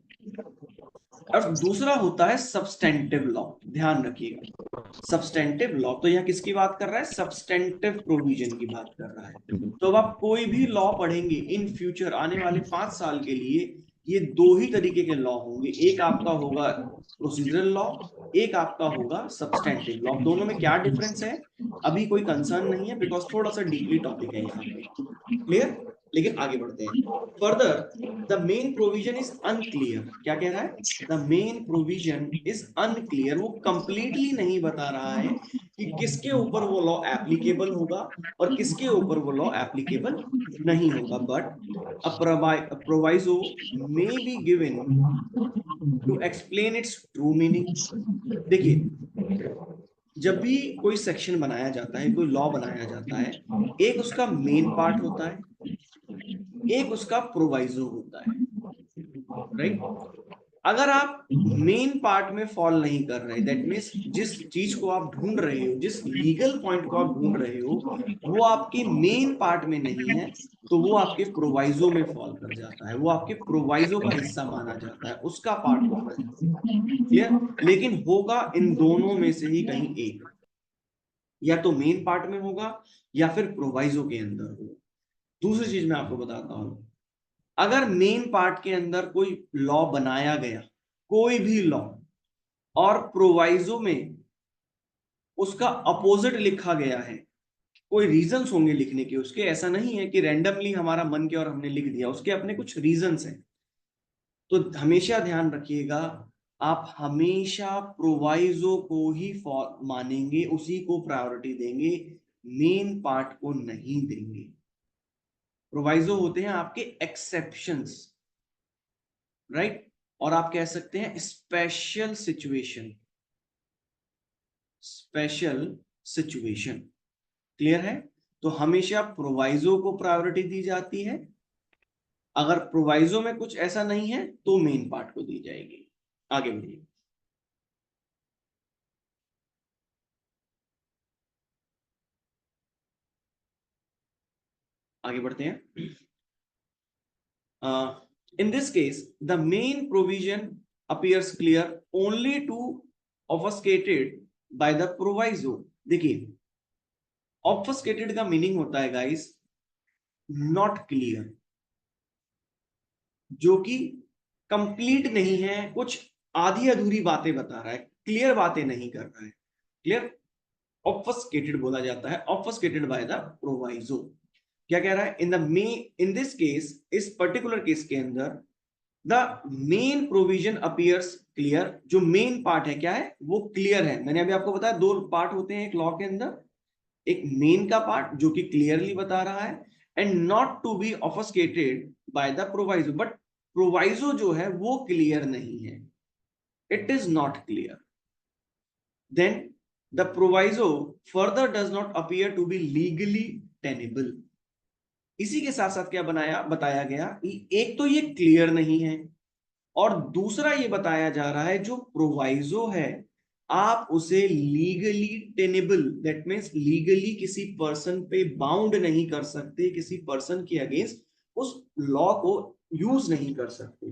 और दूसरा होता है सब्सटेंटिव लॉ, ध्यान रखिएगा। सब्सटेंटिव लॉ तो यह किसकी बात कर रहा है? सब्सटेंटिव प्रोविजन की बात कर रहा है। तो अब आप कोई भी लॉ पढ़ेंगे इन फ्यूचर, आने वाले 5 साल के लिए, ये दो ही तरीके के लॉ होंगे। एक आपका होगा प्रोसीजरल लॉ, एक आपका होगा सब्सटेंटिव लॉ। दोनों में क्या डिफरेंस है अभी कोई कंसर्न नहीं है, बिकॉज थोड़ा सा डीपली टॉपिक है यहाँ पे। क्लियर? लेकिन आगे बढ़ते हैं further. The main provision is unclear. क्या कह रहा है? The main provision is unclear. वो कंप्लीटली नहीं बता रहा है कि किसके ऊपर वो लॉ एप्लीकेबल होगा और किसके ऊपर वो लॉ एप्लीकेबल नहीं होगा। But a proviso may be given to explain its true meaning. देखिए, जब भी कोई सेक्शन बनाया जाता है, कोई लॉ बनाया जाता है, एक उसका मेन पार्ट होता है, एक उसका प्रोवाइजो होता है, राइट? अगर आप मेन पार्ट में फॉल नहीं कर रहे, दैट मीन्स जिस चीज को आप ढूंढ रहे हो, जिस लीगल पॉइंट को आप ढूंढ रहे हो, वो आपके मेन पार्ट में नहीं है, तो वो आपके प्रोवाइजो में फॉल कर जाता है, वो आपके प्रोवाइजो का हिस्सा माना जाता है, उसका पार्ट माना जाता है। क्लियर? लेकिन होगा इन दोनों में से ही कहीं एक, या तो मेन पार्ट में होगा या फिर प्रोवाइजो के अंदर होगा। दूसरी चीज मैं आपको बताता हूं, अगर मेन पार्ट के अंदर कोई लॉ बनाया गया, कोई भी लॉ, और प्रोवाइजो में उसका अपोजिट लिखा गया है, कोई रीजंस होंगे लिखने के उसके, ऐसा नहीं है कि रैंडमली हमारा मन के और हमने लिख दिया, उसके अपने कुछ रीजंस हैं। तो हमेशा ध्यान रखिएगा, आप हमेशा प्रोवाइजो को ही मानेंगे, उसी को प्रायोरिटी देंगे, मेन पार्ट को नहीं देंगे। प्रोवाइजो होते हैं आपके एक्सेप्शंस, राइट? और आप कह सकते हैं special situation, special situation. Clear है? तो हमेशा प्रोवाइजो को प्रायोरिटी दी जाती है, अगर प्रोवाइजो में कुछ ऐसा नहीं है तो मेन पार्ट को दी जाएगी। आगे बढ़िए। आगे बढ़ते हैं। In this case, the main provision appears clear only to obfuscated by the proviso. देखिए, obfuscated का मीनिंग होता है गाइस नॉट क्लियर, जो कि कंप्लीट नहीं है, कुछ आधी अधूरी बातें बता रहा है, क्लियर बातें नहीं कर रहा है। क्लियर? ऑब्फस्केटेड बोला जाता है, ऑब्फस्केटेड बाय द प्रोवाइजो। क्या कह रहा है? इन दिस केस, इस पर्टिकुलर केस के अंदर, the main provision appears clear. जो मेन पार्ट है क्या है? वो क्लियर है। मैंने अभी आपको बताया दो पार्ट होते हैं एक लॉ के अंदर, एक मेन का पार्ट जो कि क्लियरली बता रहा है, and not to be obfuscated by the proviso. But proviso जो है वो क्लियर नहीं है, it is not clear. Then the proviso further does not appear to be legally tenable. इसी के साथ साथ क्या बताया गया कि एक तो ये क्लियर नहीं है, और दूसरा ये बताया जा रहा है जो प्रोवाइजो है आप उसे legally tenable, that means legally किसी पर्सन पे बाउंड नहीं कर सकते, किसी पर्सन के अगेंस्ट उस लॉ को यूज नहीं कर सकते।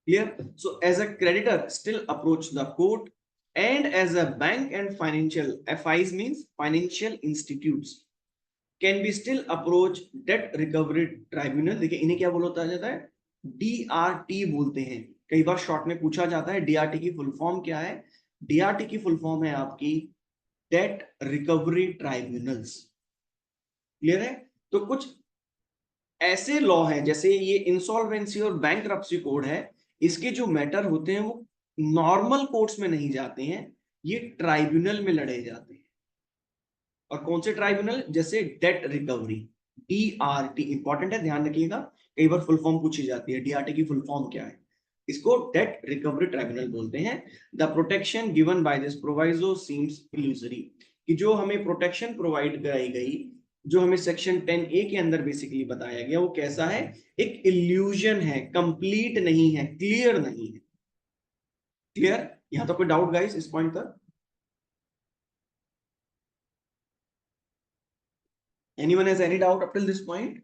Clear? So as a creditor still approach the court, and as a bank and financial FIs means financial institutes can be still approach debt recovery tribunal। देखिए इन्हें क्या बोला जाता है? DRT बोलते हैं। कई बार शॉर्ट में पूछा जाता है DRT की फुल फॉर्म क्या है? DRT की फुल फॉर्म है आपकी डेट रिकवरी ट्राइब्यूनल्स। क्लियर है? तो कुछ ऐसे लॉ हैं, जैसे ये इंसॉल्वेंसी और बैंकरप्सी कोड है, इसके जो मैटर होते हैं वो नॉर्मल कोर्ट्स में नहीं जाते हैं, ये ट्राइब्यूनल में लड़े जाते हैं। और कौन से ट्राइब्यूनल? जैसे डेट रिकवरी, DRT इंपॉर्टेंट है, ध्यान रखिएगा, कई बार फुल फॉर्म पूछी जाती है, DRT की फुल फॉर्म क्या है? इसको डेट रिकवरी ट्राइब्यूनल बोलते हैं। The protection given by this proviso seems illusory, कि जो हमें प्रोटेक्शन प्रोवाइड कराई गई जो हमें सेक्शन 10A के अंदर बेसिकली बताया गया वो कैसा है, एक इल्यूजन है, कंप्लीट नहीं है, क्लियर नहीं है। क्लियर? यहां तो कोई डाउट गाइस इस पॉइंट पर? Anyone has any doubt up till this point?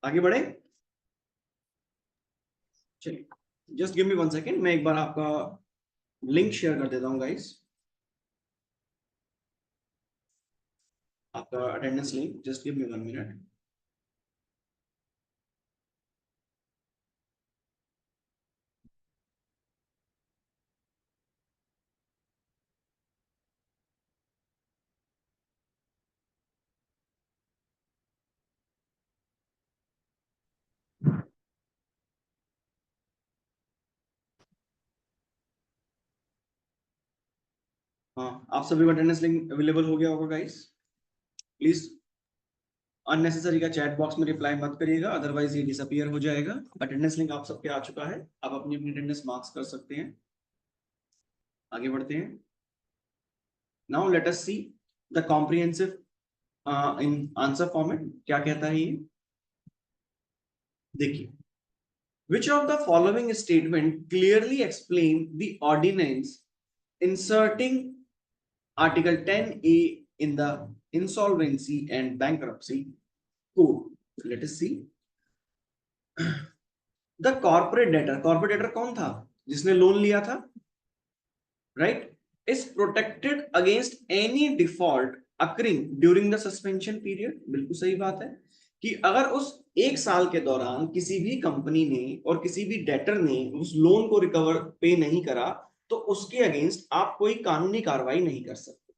आगे बढ़े? चलिए जस्ट गिव मी 1 सेकेंड, मैं एक बार आपका लिंक शेयर कर देता हूं गाइस, आपका attendance link. Just give me 1 minute. हाँ, आप सभी को अटेंडेंस लिंक अवेलेबल हो गया होगा गाइस। प्लीज अननेसेसरी का चैट बॉक्स में रिप्लाई मत करिएगा, अदरवाइज ये डिसअपीयर हो जाएगा। अटेंडेंस लिंक आप सबके आ चुका है, आप अपनी अपनी अटेंडेंस मार्क्स कर सकते हैं। आगे बढ़ते हैं। Now let us see the comprehensive in answer format क्या कहता है ये। देखिए, which of the following statement clearly explain the ordinance inserting article 10A in the insolvency and bankruptcy code? Let us see. The corporate debtor कौन था? जिसने loan लिया था, right? Is protected against any default occurring during the suspension period. बिल्कुल सही बात है कि अगर उस 1 साल के दौरान किसी भी कंपनी ने और किसी भी डेटर ने उस लोन को रिकवर पे नहीं करा तो उसके अगेंस्ट आप कोई कानूनी कार्रवाई नहीं कर सकते।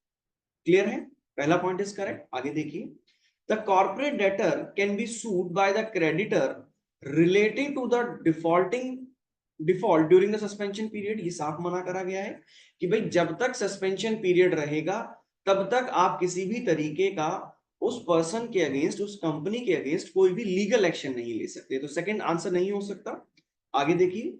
क्लियर है? पहला पॉइंट इज करेक्ट। आगे देखिए, the corporate debtor can be sued by the creditor relating to the default during the suspension period. ये साफ मना करा गया है कि भाई जब तक सस्पेंशन पीरियड रहेगा तब तक आप किसी भी तरीके का उस पर्सन के अगेंस्ट, उस कंपनी के अगेंस्ट कोई भी लीगल एक्शन नहीं ले सकते। तो सेकंड आंसर नहीं हो सकता। आगे देखिए,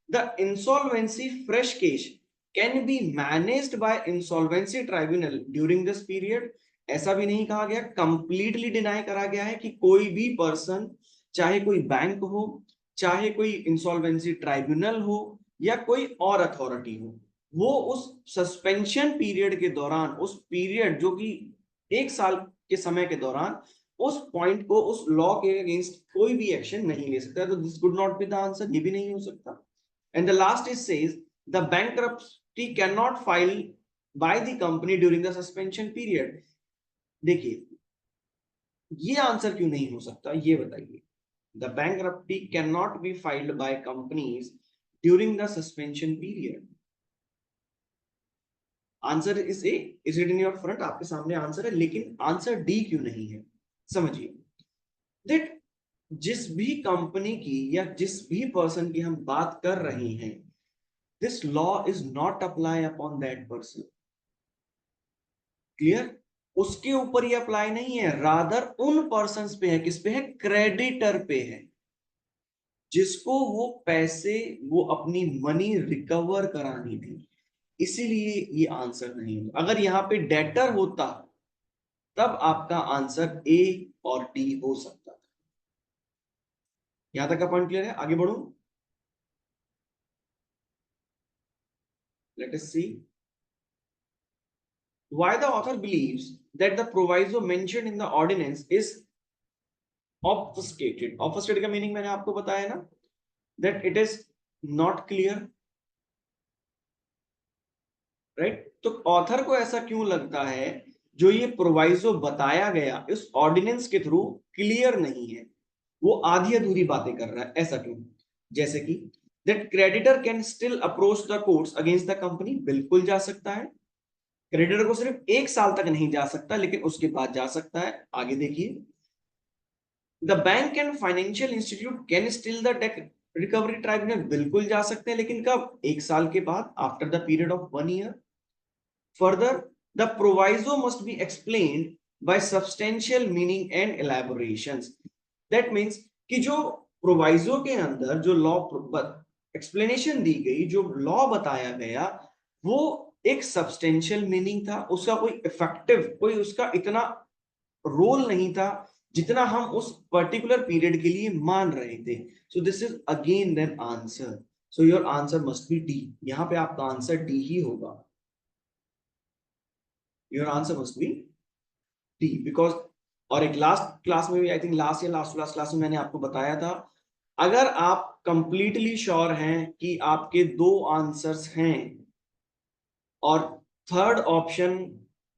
the insolvency fresh case can be managed by insolvency tribunal during this period. ऐसा भी नहीं कहा गया, कंप्लीटली डिनाई करा गया है कि कोई भी पर्सन, चाहे कोई बैंक हो, चाहे कोई इंसॉल्वेंसी ट्राइब्यूनल हो या कोई और अथॉरिटी हो, वो उस सस्पेंशन पीरियड के दौरान, उस पीरियड जो कि 1 साल के समय के दौरान, उस पॉइंट को, उस लॉ के अगेंस्ट कोई भी एक्शन नहीं ले सकता। तो this could not be the answer, ये भी नहीं हो सकता। And the last is says the bankruptcy can not file by the company during the suspension period. देखिए, ये आंसर क्यों नहीं हो सकता, ये बताइए। The bankruptcy cannot be filed by companies during the suspension period. Answer is a, is it in your front, आपके सामने आंसर है, लेकिन आंसर डी क्यों नहीं है? समझिए दैट जिस भी कंपनी की या जिस भी पर्सन की हम बात कर रहे हैं, this law is not apply upon that person. Clear? उसके ऊपर ये अप्लाई नहीं है, रादर उन पर्संस पे है। किस पे है? क्रेडिटर पे है, जिसको वो पैसे, वो अपनी मनी रिकवर करानी थी। इसीलिए ये आंसर नहीं होगा। अगर यहां पे डेटर होता तब आपका आंसर ए और डी हो सकता था। यहां तक का पॉइंट क्लियर है? आगे बढ़ो। Let us see why the author believes that the proviso mentioned in the ordinance is obfuscated. Obfuscated का मीनिंग मैंने आपको बताया ना, that it is not clear, right? तो ऑथर को ऐसा क्यों लगता है जो ये प्रोवाइजो बताया गया इस ऑर्डिनेंस के थ्रू क्लियर नहीं है, वो आधी अधूरी बातें कर रहा है? ऐसा क्यों? जैसे कि that creditor can still approach the courts against the company. बिल्कुल जा सकता है। क्रेडिटर को सिर्फ 1 साल तक नहीं जा सकता, लेकिन उसके बाद जा सकता है। आगे देखिए, the bank and financial institute can still the date recovery tribunal. बिल्कुल जा सकते हैं, लेकिन कब? 1 साल के बाद, after the period of 1 year. Further, the proviso must be explained by substantial meaning and elaborations. That means कि जो प्रोवाइजो के अंदर जो लॉ एक्सप्लेनेशन दी गई, जो लॉ बताया गया, वो एक सब्सटेंशियल मीनिंग था, उसका कोई इफेक्टिव, कोई उसका इतना रोल नहीं था जितना हम उस पर्टिकुलर पीरियड के लिए मान रहे थे। So this is again then answer. So your answer must be D. यहां पे आपका आंसर डी ही होगा। Your answer must be D because, और एक लास्ट क्लास में भी, आई थिंक लास्ट या लास्ट क्लास में मैंने आपको बताया था, अगर आप कंप्लीटली श्योर हैं कि आपके दो आंसर्स हैं और थर्ड ऑप्शन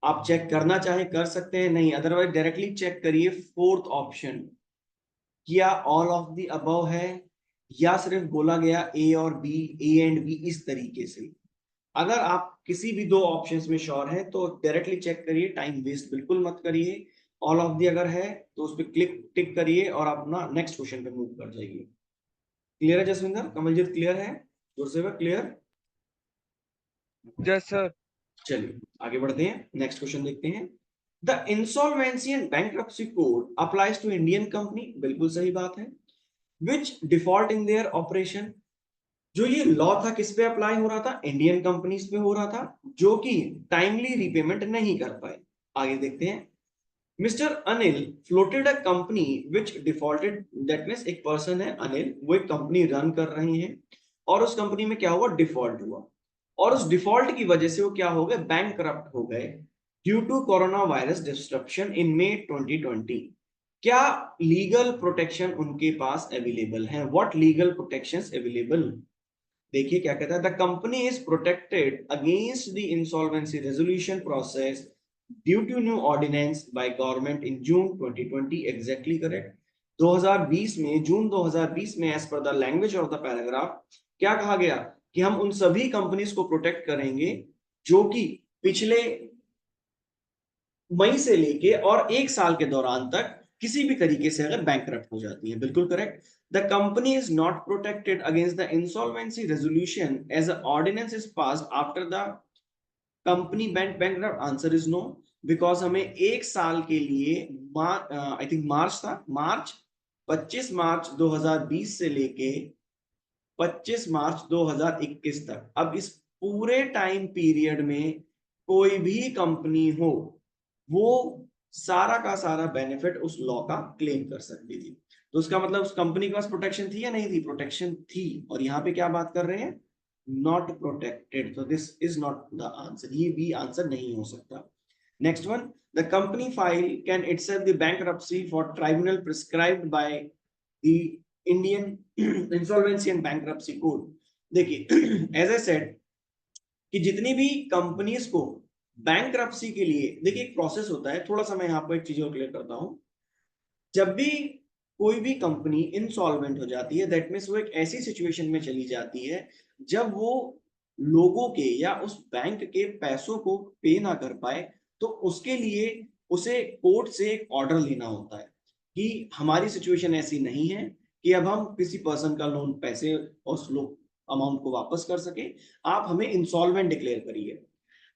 आप चेक करना चाहे कर सकते हैं, नहीं अदरवाइज डायरेक्टली चेक करिए फोर्थ ऑप्शन, क्या ऑल ऑफ द अबव है या सिर्फ बोला गया ए और बी, ए एंड बी इस तरीके से। अगर आप किसी भी दो ऑप्शंस में श्योर हैं तो डायरेक्टली चेक करिए, टाइम वेस्ट बिल्कुल मत करिए। ऑल ऑफ दी अगर है तो उस पर क्लिक टिक करिए और अपना नेक्स्ट क्वेश्चन पे मूव कर जाइए। क्लियर है जसविंदर? कमलजीत क्लियर है? जोर क्लियर? Yes sir. चलिए आगे बढ़ते हैं, नेक्स्ट क्वेश्चन देखते हैं। The insolvency and bankruptcy code applies to Indian company, बिल्कुल सही बात है। Which default in their operation, जो ये लॉ था किस पे अप्लाई हो रहा था? इंडियन कंपनीज पे हो रहा था जो कि टाइमली रीपेमेंट नहीं कर पाए। आगे देखते हैं। Mister Anil floated a company which defaulted, that means एक पर्सन है अनिल, वो एक कंपनी रन कर रहे हैं और उस कंपनी में क्या हुआ? डिफॉल्ट हुआ, और उस डिफॉल्ट की वजह से वो क्या हो गए? बैंकरप्ट हो गए due to corona virus disruption in May 2020। क्या लीगल प्रोटेक्शन उनके पास अवेलेबल है? What legal protections available? देखिए क्या कहता है, the company is protected against the insolvency resolution process due to new ordinance by government in June 2020। Exactly correct. 2020 में, June 2020 में, as per the language of the paragraph क्या कहा गया कि हम उन सभी कंपनीज को प्रोटेक्ट करेंगे जो कि पिछले मई से लेके और एक साल के दौरान तक किसी भी तरीके से अगर बैंकरप्ट हो जाती है। बिल्कुल correct. The company is not protected against the insolvency resolution as a ordinance is passed after the company went bankrupt. Answer is no, because हमें एक साल के लिए, आई थिंक मार्च था, मार्च 25 मार्च 2020 से लेके 25 मार्च 2021 तक, अब इस पूरे टाइम पीरियड में कोई भी कंपनी हो वो सारा का सारा बेनिफिट उस लॉ का क्लेम कर सकती थी। तो उसका मतलब उस कंपनी के पास प्रोटेक्शन थी या नहीं थी? प्रोटेक्शन थी। और यहाँ पे क्या बात कर रहे हैं? Not protected. तो this is not the answer, ये भी आंसर नहीं हो सकता। Next one, the company file can itself the bankruptcy for tribunal prescribed by the Indian insolvency and bankruptcy code. देखिए एज ए सेड कि जितनी भी कंपनीज को बैंक्रप्सी के लिए, देखिए एक प्रोसेस होता है, थोड़ा सा मैं यहाँ पर एक चीज और क्लियर करता हूं। जब भी कोई भी कंपनी इंसॉल्वेंट हो जाती है, दैट मीन्स वो एक ऐसी सिचुएशन में चली जाती है जब वो लोगों के या उस बैंक के पैसों को पे ना कर पाए, तो उसके लिए उसे कोर्ट से एक ऑर्डर लेना होता है कि हमारी सिचुएशन ऐसी नहीं है कि अब हम किसी पर्सन का लोन पैसे और उस अमाउंट को वापस कर सके, आप हमें इंसॉल्वेंट डिक्लेयर करिए।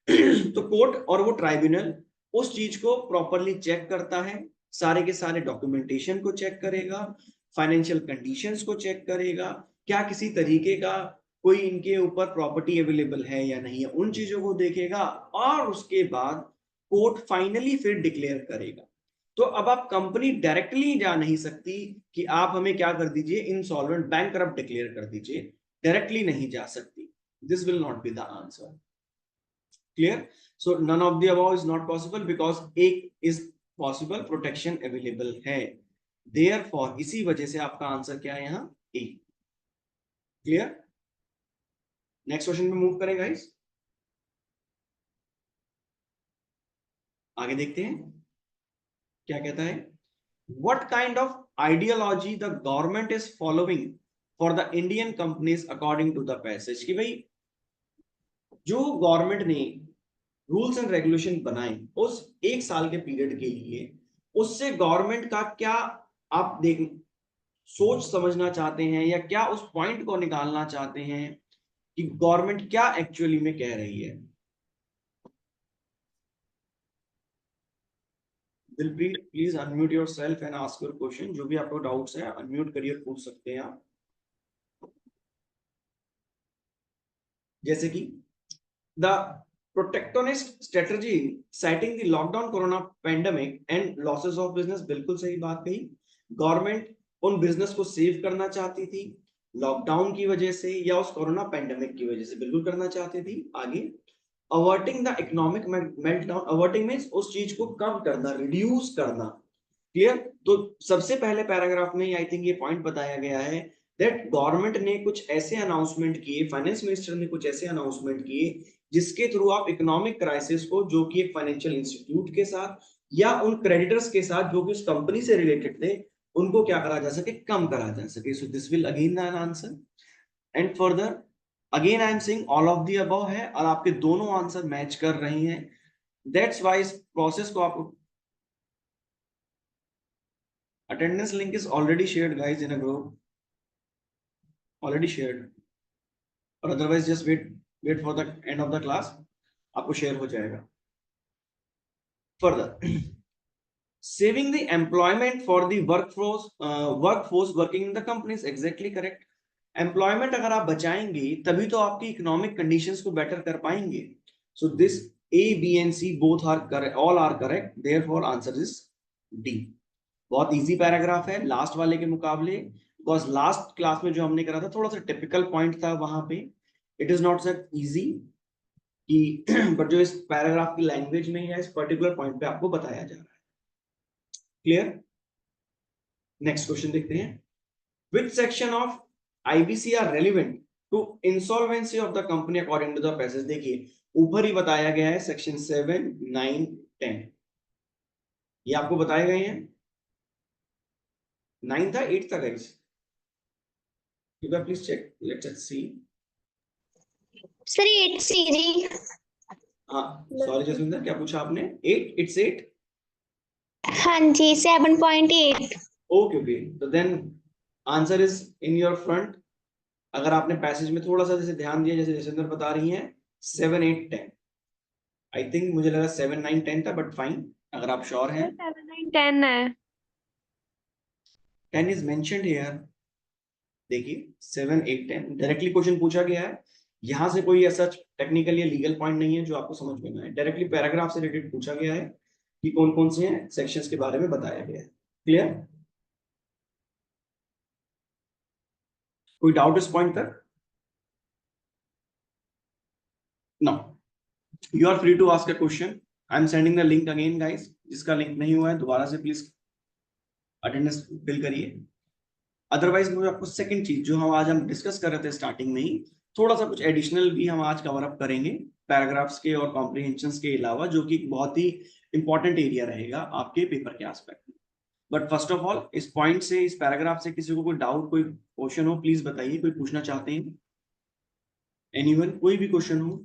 तो कोर्ट और वो ट्राइब्यूनल उस चीज को प्रॉपरली चेक करता है, सारे के सारे डॉक्यूमेंटेशन को चेक करेगा, फाइनेंशियल कंडीशंस को चेक करेगा, क्या किसी तरीके का कोई इनके ऊपर प्रॉपर्टी अवेलेबल है या नहीं है, उन चीजों को देखेगा और उसके बाद कोर्ट फाइनली फिर डिक्लेयर करेगा। तो अब आप कंपनी डायरेक्टली जा नहीं सकती कि आप हमें क्या कर दीजिए, इंसॉल्वेंट बैंकरप्ट डिक्लेयर कर दीजिए, डायरेक्टली नहीं जा सकती। This will not be the answer. Clear? So none of the above is not possible because एक इज पॉसिबल, प्रोटेक्शन अवेलेबल है, देयरफॉर इसी वजह से आपका आंसर क्या है यहाँ? ए। क्लियर? नेक्स्ट क्वेश्चन में मूव करें गाइस, आगे देखते हैं क्या कहता है। What kind of ideology the government is following for the Indian companies according to the passage? कि भाई जो गवर्नमेंट ने रूल्स एंड रेगुलेशन बनाए उस एक साल के पीरियड के लिए, उससे गवर्नमेंट का क्या आप देख सोच समझना चाहते हैं या क्या उस पॉइंट को निकालना चाहते हैं कि गवर्नमेंट क्या एक्चुअली में कह रही है? Dilpreet please unmute yourself and ask your question. जो भी आपको डाउट्स है अनम्यूट करिए, पूछ सकते हैं आप। जैसे कि the protectionist strategy citing the lockdown corona pandemic and losses of business, बिल्कुल सही बात कही। गवर्नमेंट उन बिजनेस को सेव करना चाहती थी लॉकडाउन की वजह से या उस कोरोना पेंडेमिक की वजह से, बिल्कुल करना चाहती थी। आगे, अवर्टिंग द इकोनॉमिक मेल्टडाउन, अवर्टिंग मींस उस चीज को कम करना, रिड्यूस करना। क्लियर? तो सबसे पहले पैराग्राफ में आई थिंक ये पॉइंट बताया गया है दैट गवर्नमेंट ने कुछ ऐसे अनाउंसमेंट किए, फाइनेंस मिनिस्टर ने कुछ ऐसे अनाउंसमेंट किए जिसके थ्रू आप इकोनॉमिक क्राइसिस को, जो कि एक फाइनेंशियल इंस्टीट्यूट के साथ या उन क्रेडिटर्स के साथ जो कि उस कंपनी से रिलेटेड थे, उनको क्या करा जा सके, कम करा जा सके। So this will again an answer. And further again I am saying all of the above है और आपके दोनों आंसर मैच कर रही हैं। दैट्स व्हाई इस प्रोसेस को आपको, attendance link is already shared guys in a group, already shared, or otherwise just wait for the end of the class, आपको share हो जाएगा। Further, saving the employment for the workforce working in the company is exactly correct। employment अगर आप बचाएंगे तभी तो आपकी economic conditions को बेटर कर पाएंगे। so this A, B and C both are correct, all are correct, therefore answer is D। बहुत इजी पैराग्राफ है लास्ट वाले के मुकाबले, बिकॉज लास्ट क्लास में जो हमने करा था थोड़ा सा टिपिकल पॉइंट था वहां पे, it is not such easy कि बट जो इस पैराग्राफ की लैंग्वेज में या इस पर्टिकुलर पॉइंट पे आपको बताया जा रहा है। क्लियर? नेक्स्ट क्वेश्चन देखते हैं। Which section of IBC are relevant to insolvency of the company according to the passage? देखिए ऊपर ही बताया गया है सेक्शन 7, 9, 10, ये आपको बताए गए हैं। 9 था 8 था guys? Please check, let's see. Sir 8C जी। हाँ सॉरी जसविंदर, क्या पूछा आपने? 8, इट्स 8। हाँ जी 7.8। ओके ओके, तो then answer is in your front. अगर आपने पैसेज में थोड़ा सा जैसे ध्यान दिया, जैसे जसविंदर बता रही हैं 7, 8, 10, आई थिंक मुझे लगा 7, 9, 10 था, बट फाइन अगर आप श्योर हैं। 7, 9, 10 है। 10 इज मेंशन्ड हियर। देखिए 7, 8, 10 डायरेक्टली क्वेश्चन पूछा गया है, यहां से कोई ऐसा टेक्निकल या लीगल पॉइंट नहीं है जो आपको समझ में ना है, डायरेक्टली पैराग्राफ से रिलेटेड पूछा गया है कि कौन कौन से हैं सेक्शंस के बारे में बताया गया है। क्लियर? कोई डाउट इस पॉइंट तक? No, you are free to ask a question. I am sending the link again guys, जिसका लिंक नहीं हुआ है दोबारा से प्लीज अटेंडेंस फिल करिए। अदरवाइज मुझे आपको सेकंड चीज जो हम डिस्कस कर रहे थे स्टार्टिंग में ही, थोड़ा सा कुछ एडिशनल भी हम आज कवर अप करेंगे पैराग्राफ्स के और कॉम्प्रिहेंशंस के अलावा, जो कि बहुत ही इंपॉर्टेंट एरिया रहेगा आपके पेपर के एस्पेक्ट में। बट फर्स्ट ऑफ ऑल इस पॉइंट से, इस पैराग्राफ से किसी को कोई डाउट, कोई क्वेश्चन हो प्लीज बताइए। कोई पूछना चाहते हैं? एनीवन, कोई भी क्वेश्चन हो?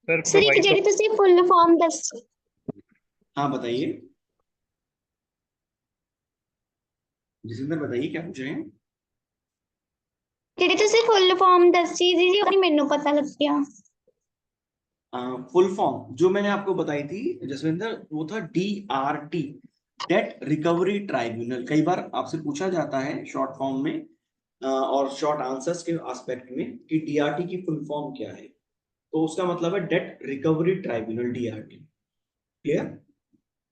सर एक ਜਿਹੜੀ ਤੁਸੀਂ ਫੁੱਲ ਫਾਰਮ ਦੱਸ, हाँ बताइए, जितेंद्र बताइए क्या पूछ रहे हैं? ਜਿਹੜੀ ਤੁਸੀਂ ਫੁੱਲ ਫਾਰਮ ਦੱਸੀ ਸੀ ਜੀ, ਉਹ ਨਹੀਂ ਮੈਨੂੰ पता ਲੱਗਿਆ। फुल फॉर्म जो मैंने आपको बताई थी जसविंदर, वो था DRT, डेट रिकवरी ट्राइब्यूनल। कई बार आपसे पूछा जाता है शॉर्ट फॉर्म में और शॉर्ट आंसर्स के एस्पेक्ट में कि DRT की फुल फॉर्म क्या है, तो उसका मतलब है date recovery tribunal, DRT। Clear?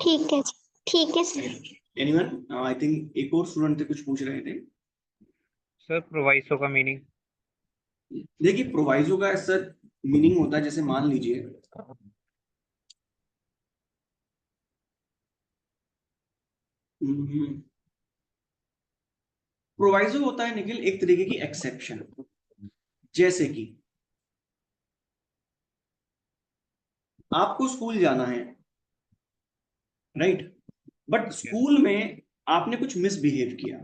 ठीक है जी, ठीक है सर। एनीवन? आई थिंक एक और स्टूडेंट थे कुछ पूछ रहे थे। सर प्रोवाइसो का मीनिंग? देखिए प्रोवाइजो का ऐसा मीनिंग होता है, जैसे मान लीजिए प्रोवाइजो होता है निखिल एक तरीके की एक्सेप्शन, जैसे कि आपको स्कूल जाना है, राइट, बट स्कूल में आपने कुछ मिसबिहेव किया,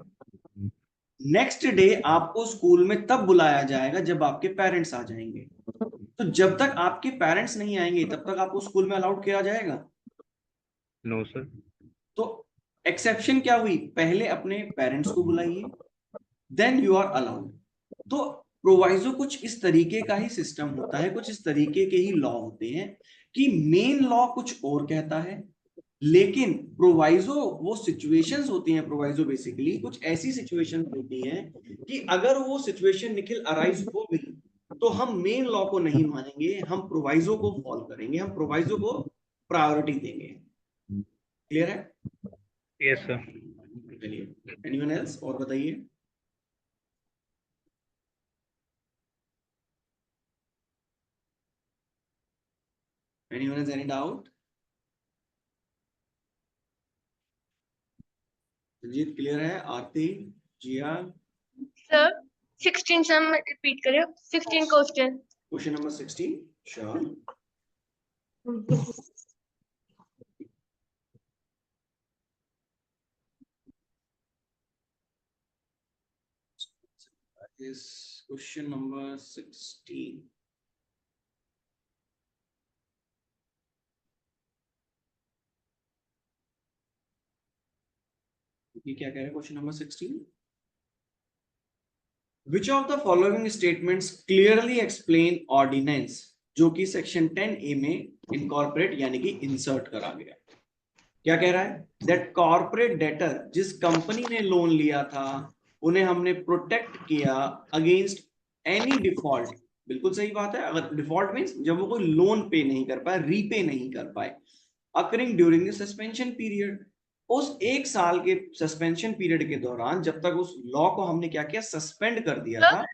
नेक्स्ट डे आपको स्कूल में तब बुलाया जाएगा जब आपके पेरेंट्स आ जाएंगे। तो जब तक आपके पेरेंट्स नहीं आएंगे तब तक आपको स्कूल में अलाउड किया जाएगा? No sir. तो एक्सेप्शन क्या हुई? पहले अपने पेरेंट्स को बुलाइए, देन यू आर अलाउड। तो प्रोवाइजो कुछ इस तरीके का ही सिस्टम होता है, कुछ इस तरीके के ही लॉ होते हैं कि मेन लॉ कुछ और कहता है, लेकिन प्रोवाइजो वो सिचुएशंस होती हैं, प्रोवाइजो बेसिकली कुछ ऐसी सिचुएशंस होती हैं कि अगर वो सिचुएशन निखिल अराइज हो गई तो हम मेन लॉ को नहीं मानेंगे, हम प्रोवाइजो को फॉलो करेंगे, हम प्रोवाइजो को प्रायोरिटी देंगे। क्लियर है? Yes sir. चलिए, एनीवन एल्स और बताइए। Anyone has any doubt? Sanjeet clear है? आरती, जिया? सर 16 सम रिपीट करिए 16 question. Question number 16, sure. is question number 16. ये क्या कह रहे हैं question number 16? Which of the following statements clearly explain ordinance, जो कि सेक्शन 10A में इनकॉर्पोरेट यानी कि इंसर्ट करा गया। क्या कह रहा है? दैट कॉर्पोरेट डेटर, जिस कंपनी ने लोन लिया था उन्हें हमने प्रोटेक्ट किया अगेंस्ट एनी डिफॉल्ट। बिल्कुल सही बात है। अगर डिफॉल्ट मींस जब वो कोई लोन पे नहीं कर पाए, रीपे नहीं कर पाए, occurring during the suspension period. उस एक साल के सस्पेंशन पीरियड के दौरान जब तक उस लॉ को हमने क्या किया, सस्पेंड कर दिया था।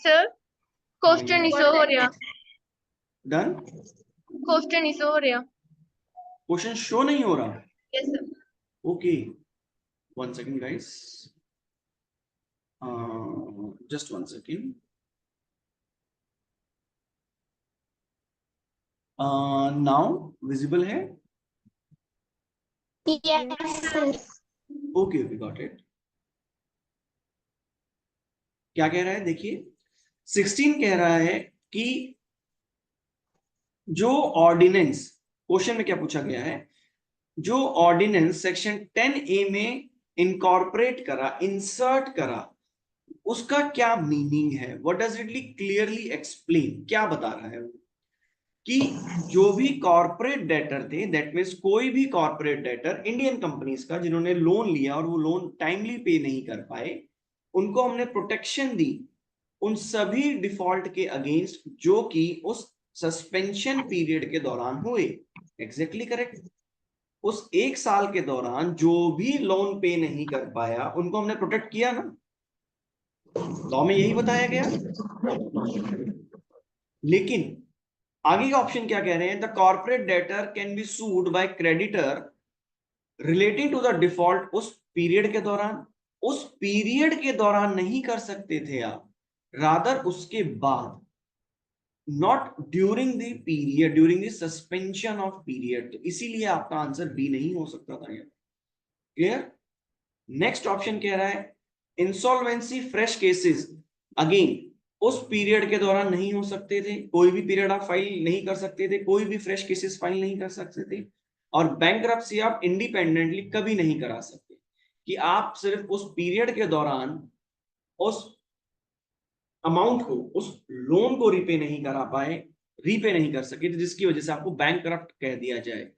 सर क्वेश्चन इशू हो रहा। डन? क्वेश्चन इशू हो रहा। क्वेश्चन शो नहीं हो रहा? Yes sir. Okay, one second guys, just one second. Now visible है? Yes, sir. Okay okay, got it. क्या कह रहा है देखिए, 16 कह रहा है कि जो ऑर्डिनेंस, क्वेश्चन में क्या पूछा गया है, जो ऑर्डिनेंस सेक्शन 10A में इनकॉर्पोरेट करा, इंसर्ट करा, उसका क्या मीनिंग है, what does it clearly explain, क्या बता रहा है वो? कि जो भी कॉर्पोरेट डेटर थे, दैट मींस कोई भी कॉर्पोरेट डेटर इंडियन कंपनीज का जिन्होंने लोन लिया और वो लोन टाइमली पे नहीं कर पाए, उनको हमने प्रोटेक्शन दी उन सभी डिफॉल्ट के अगेंस्ट जो कि उस सस्पेंशन पीरियड के दौरान हुए। Exactly correct. उस एक साल के दौरान जो भी लोन पे नहीं कर पाया उनको हमने प्रोटेक्ट किया ना, लॉ में यही बताया गया। लेकिन आगे का ऑप्शन क्या कह रहे हैं, the corporate debtor can be sued by creditor relating to the default. उस पीरियड के दौरान, उस पीरियड के दौरान नहीं कर सकते थे आप, रादर उसके बाद, not during the period, during the suspension of period. तो इसीलिए आपका आंसर बी नहीं हो सकता था। क्लियर? नेक्स्ट ऑप्शन कह रहा है इंसॉल्वेंसी फ्रेश केसेस, अगेन उस पीरियड के दौरान नहीं हो सकते थे, कोई भी पीरियड आप फाइल नहीं कर सकते थे, कोई भी फ्रेश केसेस फाइल नहीं कर सकते थे। और बैंकरप्सी आप इंडिपेंडेंटली कभी नहीं करा सकते, कि आप सिर्फ उस पीरियड के दौरान उस अमाउंट को, उस लोन को रीपे नहीं करा पाए, रीपे नहीं कर सके, जिसकी वजह से आपको बैंकरप्ट कह दिया जाए।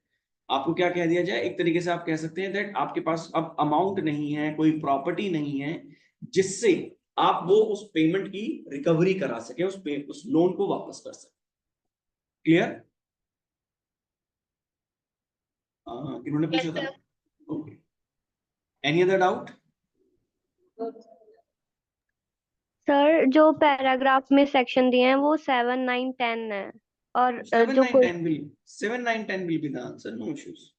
आपको क्या कह दिया जाए? एक तरीके से आप कह सकते हैं दैट आपके पास अब अमाउंट नहीं है, कोई प्रॉपर्टी नहीं है जिससे आप वो उस पेमेंट की रिकवरी करा सके, उस लोन को वापस कर सके। क्लियर? किन्होंने पूछा था? Okay, any other doubt? Sir जो पैराग्राफ में सेक्शन दिए हैं वो 7, 9, 10 है और 7, जो 9, 10 will 7, 9, 10 will be the answer, no issues.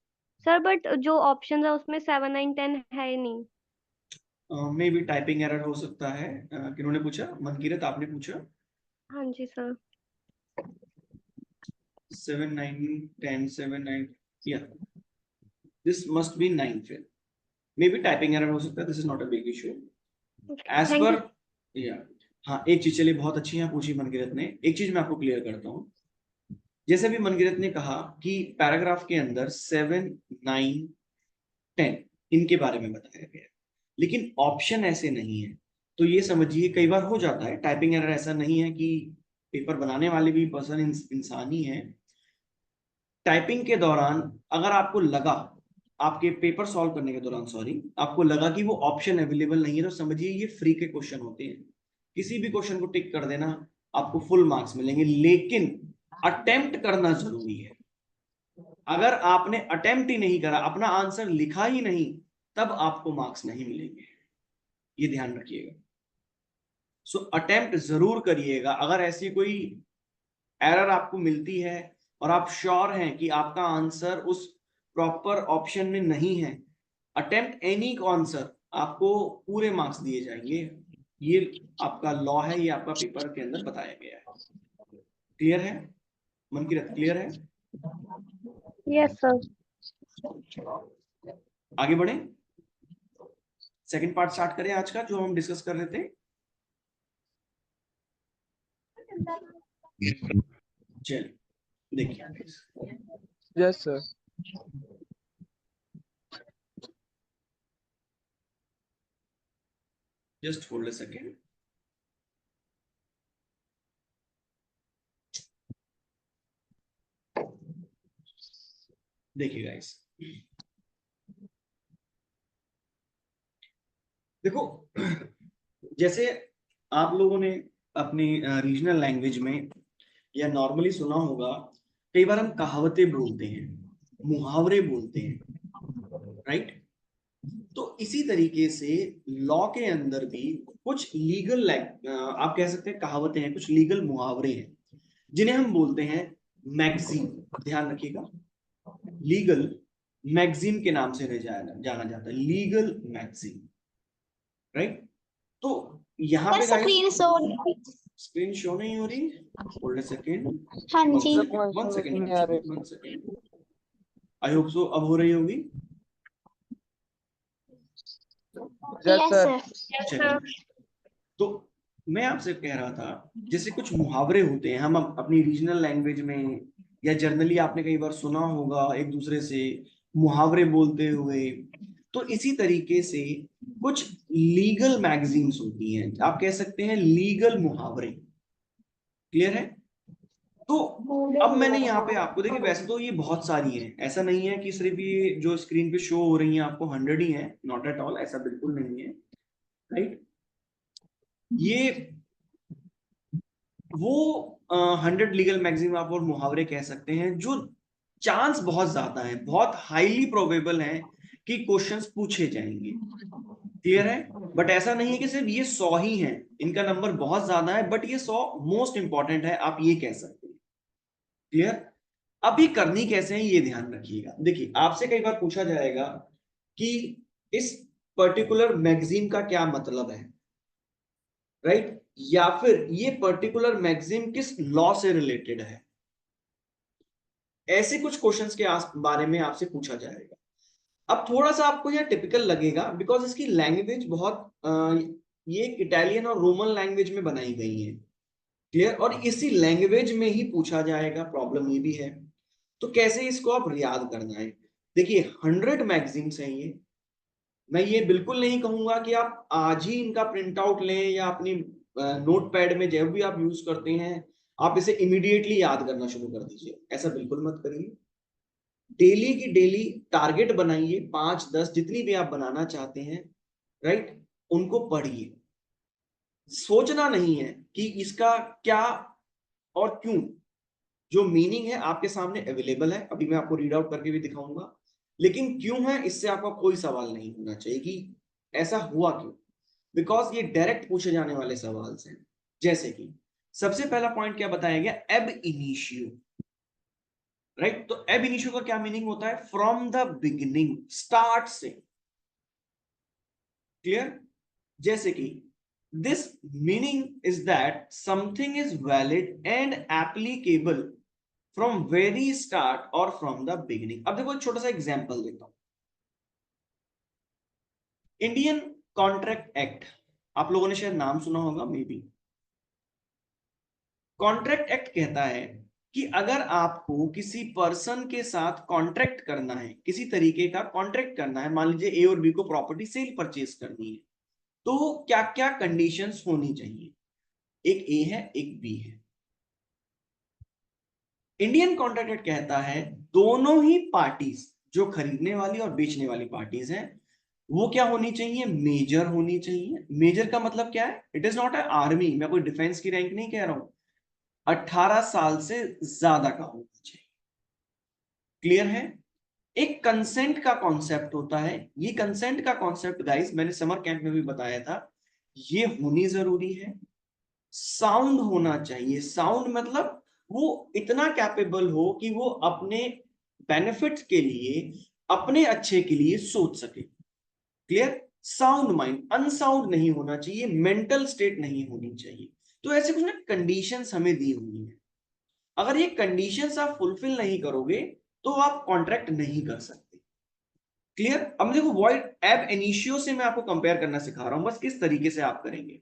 Sir but जो ऑप्शन है उसमें 7, 9, 10 है ही नहीं। मे बी टाइपिंग एरर हो सकता है। किन्होंने पूछा? मनकीरत आपने पूछा? हाँ जी sir. 7, 9, 10, 7, 9, yeah, this must be 9 फिर, मे बी टाइपिंग एरर हो सकता है, this is not a big issue as Thank पर। या हाँ, एक चीज, चलिए बहुत अच्छी है पूछी मनकीरत ने, एक चीज मैं आपको क्लियर करता हूँ। जैसे भी मनकीरत ने कहा कि पैराग्राफ के अंदर 7, 9, 10 इनके बारे में बताया गया, लेकिन ऑप्शन ऐसे नहीं है। तो ये समझिए, कई बार हो जाता है टाइपिंग एरर, ऐसा नहीं है कि पेपर बनाने वाले भी पर्सन इंसान ही है। टाइपिंग के दौरान अगर आपको लगा, आपके पेपर सॉल्व करने के दौरान, सॉरी, आपको लगा कि वो ऑप्शन अवेलेबल नहीं है, तो समझिए ये फ्री के क्वेश्चन होते हैं, किसी भी क्वेश्चन को टिक कर देना, आपको फुल मार्क्स मिलेंगे, लेकिन अटेम्प्ट करना जरूरी है। अगर आपने अटेम्प्ट ही नहीं करा, अपना आंसर लिखा ही नहीं, तब आपको मार्क्स नहीं मिलेंगे, ये ध्यान रखिएगा। सो अटेम्प्ट जरूर करिएगा। अगर ऐसी कोई एरर आपको मिलती है और आप श्योर हैं कि आपका आंसर उस प्रॉपर ऑप्शन में नहीं है, अटेम्प्ट एनी आंसर, आपको पूरे मार्क्स दिए जाएंगे। ये आपका लॉ है, ये आपका पेपर के अंदर बताया गया है। क्लियर है मनकीरत? क्लियर है? Yes sir. आगे बढ़े, सेकंड पार्ट स्टार्ट करें आज का, जो हम डिस्कस कर रहे थे। चलिए देखिए, yes sir. Just hold a second. देखिए गाइस, देखो, जैसे आप लोगों ने अपनी रीजनल लैंग्वेज में या नॉर्मली सुना होगा, कई बार हम कहावतें बोलते हैं, मुहावरे बोलते हैं, राइट? तो इसी तरीके से लॉ के अंदर भी कुछ लीगल आप कह सकते हैं कहावतें हैं, कुछ लीगल मुहावरे हैं, जिन्हें हम बोलते हैं मैक्सिम। ध्यान रखिएगा, लीगल मैक्सिम के नाम से जाना जाता है, लीगल मैक्सिम, राइट? तो यहाँ पे स्क्रीन शो नहीं हो रही, होल्ड अ सेकेंड। हाँ जी। One second, I hope so अब हो रही होगी। Yes sir. चलिए, तो मैं आपसे कह रहा था, जैसे कुछ मुहावरे होते हैं, हम अपनी रीजनल लैंग्वेज में या जर्नली आपने कई बार सुना होगा एक दूसरे से मुहावरे बोलते हुए, तो इसी तरीके से कुछ लीगल मैगजीन्स होती हैं, आप कह सकते हैं लीगल मुहावरे। क्लियर है? तो अब मैंने यहाँ पे आपको, देखिए वैसे तो ये बहुत सारी हैं, ऐसा नहीं है कि सिर्फ ये जो स्क्रीन पे शो हो रही हैं आपको 100 ही है, नॉट एट ऑल, ऐसा बिल्कुल नहीं है, राइट? ये वो 100 लीगल मैगजीन आप और मुहावरे कह सकते हैं, जो चांस बहुत ज्यादा है, बहुत हाईली प्रोबेबल है कि क्वेश्चंस पूछे जाएंगे। क्लियर है? बट ऐसा नहीं है कि सिर्फ ये 100 ही हैं, इनका नंबर बहुत ज्यादा है, बट ये 100 मोस्ट इंपॉर्टेंट है, आप ये कह सकते हैं। क्लियर? अभी करनी कैसे है ये ध्यान रखिएगा। देखिए, आपसे कई बार पूछा जाएगा कि इस पर्टिकुलर मैगजीन का क्या मतलब है, राइट? या फिर ये पर्टिकुलर मैगजीन किस लॉ से रिलेटेड है, ऐसे कुछ क्वेश्चंस के बारे में आपसे पूछा जाएगा। अब थोड़ा सा आपको यह टिपिकल लगेगा, बिकॉज इसकी लैंग्वेज बहुत ये इटालियन और रोमन लैंग्वेज में बनाई गई है। क्लियर? और इसी लैंग्वेज में ही पूछा जाएगा, प्रॉब्लम ये भी है। तो कैसे इसको आप याद करना है? देखिए, 100 मैगजीन्स हैं ये, मैं ये बिल्कुल नहीं कहूंगा कि आप आज ही इनका प्रिंट आउट लें या अपनी नोट पैड में जब भी आप यूज करते हैं आप इसे इमीडिएटली याद करना शुरू कर दीजिए, ऐसा बिल्कुल मत करिए। डेली की डेली टारगेट बनाइए, 5-10 जितनी भी आप बनाना चाहते हैं, राइट? उनको पढ़िए। सोचना नहीं है कि इसका क्या और क्यों, जो मीनिंग है आपके सामने अवेलेबल है, अभी मैं आपको रीड आउट करके भी दिखाऊंगा, लेकिन क्यों है इससे आपका कोई सवाल नहीं होना चाहिए कि ऐसा हुआ क्यों, बिकॉज ये डायरेक्ट पूछे जाने वाले सवाल हैं। जैसे कि सबसे पहला पॉइंट क्या बताया गया, एब इनिशियो, राइट? तो एब इनिशियो का क्या मीनिंग होता है? फ्रॉम द बिगिनिंग, स्टार्ट से। क्लियर? जैसे कि this meaning is that something is valid and applicable from very start और फ्रॉम द बिगिनिंग। अब देखो एक छोटा सा एग्जांपल देता हूं। इंडियन कॉन्ट्रैक्ट एक्ट, आप लोगों ने शायद नाम सुना होगा, मे बी। कॉन्ट्रैक्ट एक्ट कहता है कि अगर आपको किसी पर्सन के साथ कॉन्ट्रैक्ट करना है, किसी तरीके का कॉन्ट्रैक्ट करना है, मान लीजिए ए और बी को प्रॉपर्टी सेल परचेज करनी है, तो क्या क्या कंडीशंस होनी चाहिए? एक ए है, एक बी है। इंडियन कॉन्ट्रैक्ट एक्ट कहता है दोनों ही पार्टीज, जो खरीदने वाली और बेचने वाली पार्टीज हैं, वो क्या होनी चाहिए, मेजर होनी चाहिए। मेजर का मतलब क्या है, it is not a army, मैं कोई डिफेंस की रैंक नहीं कह रहा हूं, 18 साल से ज्यादा का होना चाहिए। क्लियर है। एक कंसेंट का कॉन्सेप्ट होता है, ये कंसेंट का कॉन्सेप्ट गाइस मैंने समर कैंप में भी बताया था, ये होनी जरूरी है। साउंड होना चाहिए, साउंड मतलब वो इतना कैपेबल हो कि वो अपने बेनिफिट के लिए, अपने अच्छे के लिए सोच सके। क्लियर। साउंड माइंड, अनसाउंड नहीं होना चाहिए, मेंटल स्टेट नहीं होनी चाहिए। तो ऐसे कुछ ना कंडीशंस हमें दी हुई है, अगर ये कंडीशंस आप फुलफिल नहीं करोगे तो आप कॉन्ट्रैक्ट नहीं कर सकते। क्लियर। अब देखो वॉइड एब इनिशियो से मैं आपको कंपेयर करना सिखा रहा हूं, बस किस तरीके से आप करेंगे।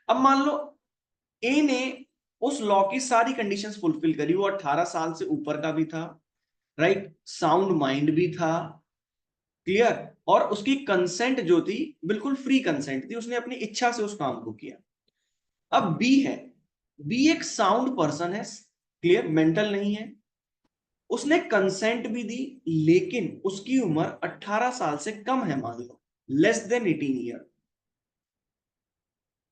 अब मान लो ए ने उस लॉ की सारी कंडीशंस फुलफिल करी, वो 18 साल से ऊपर का भी था, राइट, साउंड माइंड भी था। क्लियर। और उसकी कंसेंट जो थी बिल्कुल फ्री कंसेंट थी, उसने अपनी इच्छा से उस काम को किया। अब बी है, बी एक साउंड पर्सन है, क्लियर, मेंटल नहीं है, उसने कंसेंट भी दी, लेकिन उसकी उम्र 18 साल से कम है, मान लो लेस देन 18 ईयर।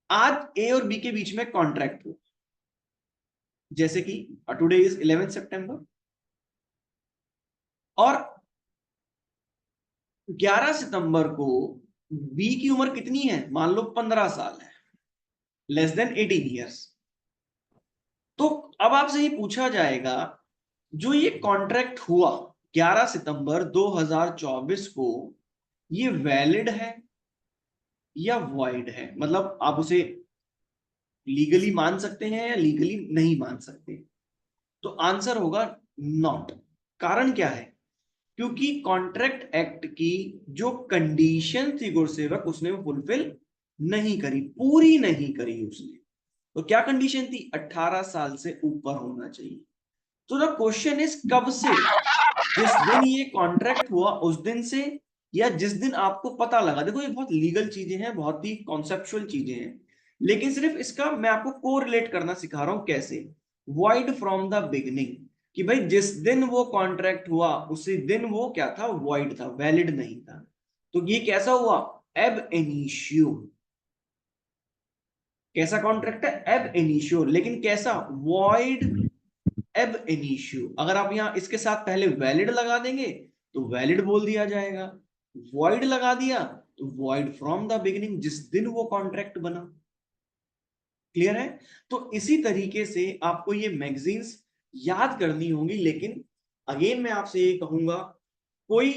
आज ए और बी के बीच में कॉन्ट्रैक्ट हो, जैसे कि टुडे इज 11 सितंबर, और 11 सितंबर को बी की उम्र कितनी है, मान लो 15 साल है, लेस देन 18 ईयर्स। तो अब आपसे ये पूछा जाएगा, जो ये कॉन्ट्रैक्ट हुआ 11 सितंबर 2024 को, ये वैलिड है या वॉइड है, मतलब आप उसे लीगली मान सकते हैं या लीगली नहीं मान सकते। तो आंसर होगा नॉट। कारण क्या है, क्योंकि कॉन्ट्रैक्ट एक्ट की जो कंडीशन थी गुरसेवक, उसने वो फुलफिल नहीं करी, पूरी नहीं करी उसने। तो क्या कंडीशन थी, 18 साल से ऊपर होना चाहिए। तो द क्वेश्चन इज कब से, जिस दिन ये कॉन्ट्रैक्ट हुआ उस दिन से, या जिस दिन आपको पता लगा। देखो ये बहुत लीगल चीजें हैं, बहुत ही कॉन्सेप्चुअल चीजें हैं, लेकिन सिर्फ इसका मैं आपको कोरिलेट करना सिखा रहा हूं कैसे। वॉइड फ्रॉम द बिगिनिंग, कि भाई जिस दिन वो कॉन्ट्रैक्ट हुआ उसी दिन वो क्या था, वॉइड था, वैलिड नहीं था। तो ये कैसा हुआ, एब इनिशियो। कैसा कॉन्ट्रैक्ट है, एब इनिशियो, लेकिन कैसा, वॉइड एब इनिशियो। अगर आप यहां इसके साथ पहले वैलिड लगा देंगे तो वैलिड बोल दिया जाएगा, वॉइड लगा दिया तो वॉइड फ्रॉम द बिगिनिंग, जिस दिन वो कॉन्ट्रैक्ट बना। क्लियर है। तो इसी तरीके से आपको ये मैगजीन्स याद करनी होंगी, लेकिन अगेन मैं आपसे ये कहूंगा, कोई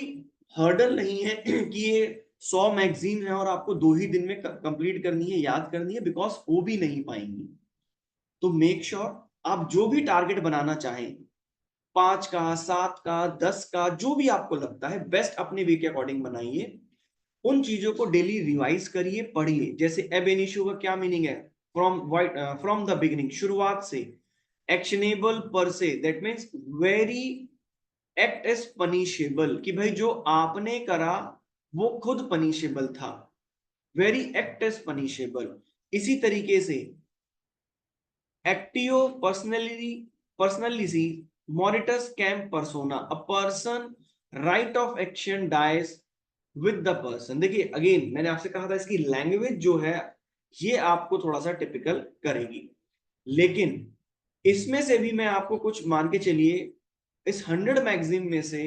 हर्डल नहीं है कि ये 100 मैगजीन है और आपको 2 ही दिन में कंप्लीट करनी है, याद करनी है, बिकॉज हो भी नहीं पाएंगी। तो मेक श्योर आप जो भी टारगेट बनाना चाहें, 5 का, 7 का, 10 का, जो भी आपको लगता है बेस्ट अपने वे के अकॉर्डिंग बनाइए। उन चीजों को डेली रिवाइज करिए, पढ़िए। जैसे एब इनिशियो का क्या मीनिंग है, फ्रॉम द बिगिनिंग, शुरुआत से। एक्शनेबल पर से, that means very act is punishable, कि भाई जो आपने करा वो खुद पनिशेबल था, वेरी एक्ट इज पनिशेबल। इसी तरीके से actio personalis monitors cam persona, a person right of action dies with the person. देखिए अगेन मैंने आपसे कहा था इसकी लैंग्वेज जो है ये आपको थोड़ा सा टिपिकल करेगी, लेकिन इसमें से भी मैं आपको कुछ मान के चलिए, इस 100 मैगजीन में से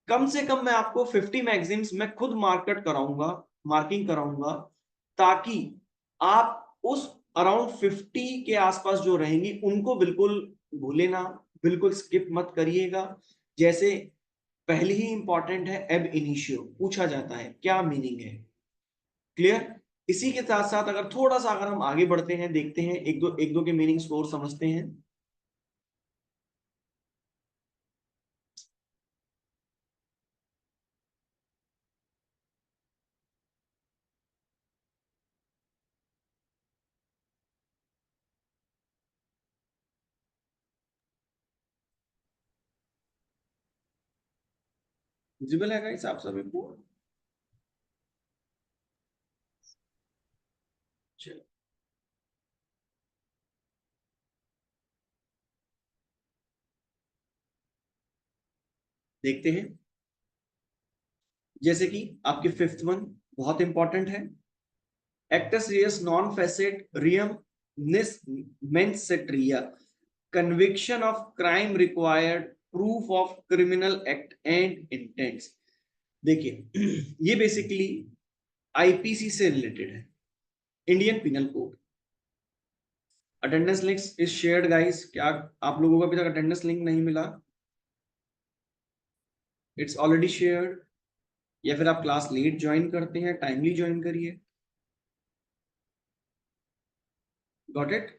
कम मैं आपको 50 मैगजीन्स मैं खुद मार्केट कराऊंगा, मार्किंग कराऊंगा, ताकि आप उस अराउंड 50 के आसपास जो रहेंगी उनको बिल्कुल भूले ना, बिल्कुल स्किप मत करिएगा। जैसे पहली ही इंपॉर्टेंट है, एब इनिशियो पूछा जाता है क्या मीनिंग है। क्लियर। इसी के साथ साथ अगर थोड़ा सा अगर हम आगे बढ़ते हैं, देखते हैं एक दो के मीनिंग्स और समझते हैं। विजिबल है गाइस आप सभी को। चलो देखते हैं। जैसे कि आपके फिफ्थ वन बहुत इंपॉर्टेंट है, एक्टस रियस नॉन फेसेट रियम निस मेंसेट्रिया, conviction of crime required proof of criminal act and intents। देखिए ये बेसिकली आईपीसी से रिलेटेड है, Indian penal code. Attendance link is shared guys. क्या आप लोगों को अभी तक अटेंडेंस लिंक नहीं मिला? इट्स ऑलरेडी शेयर्ड, या फिर आप क्लास लेट ज्वाइन करते हैं? टाइमली ज्वाइन करिए। Got it?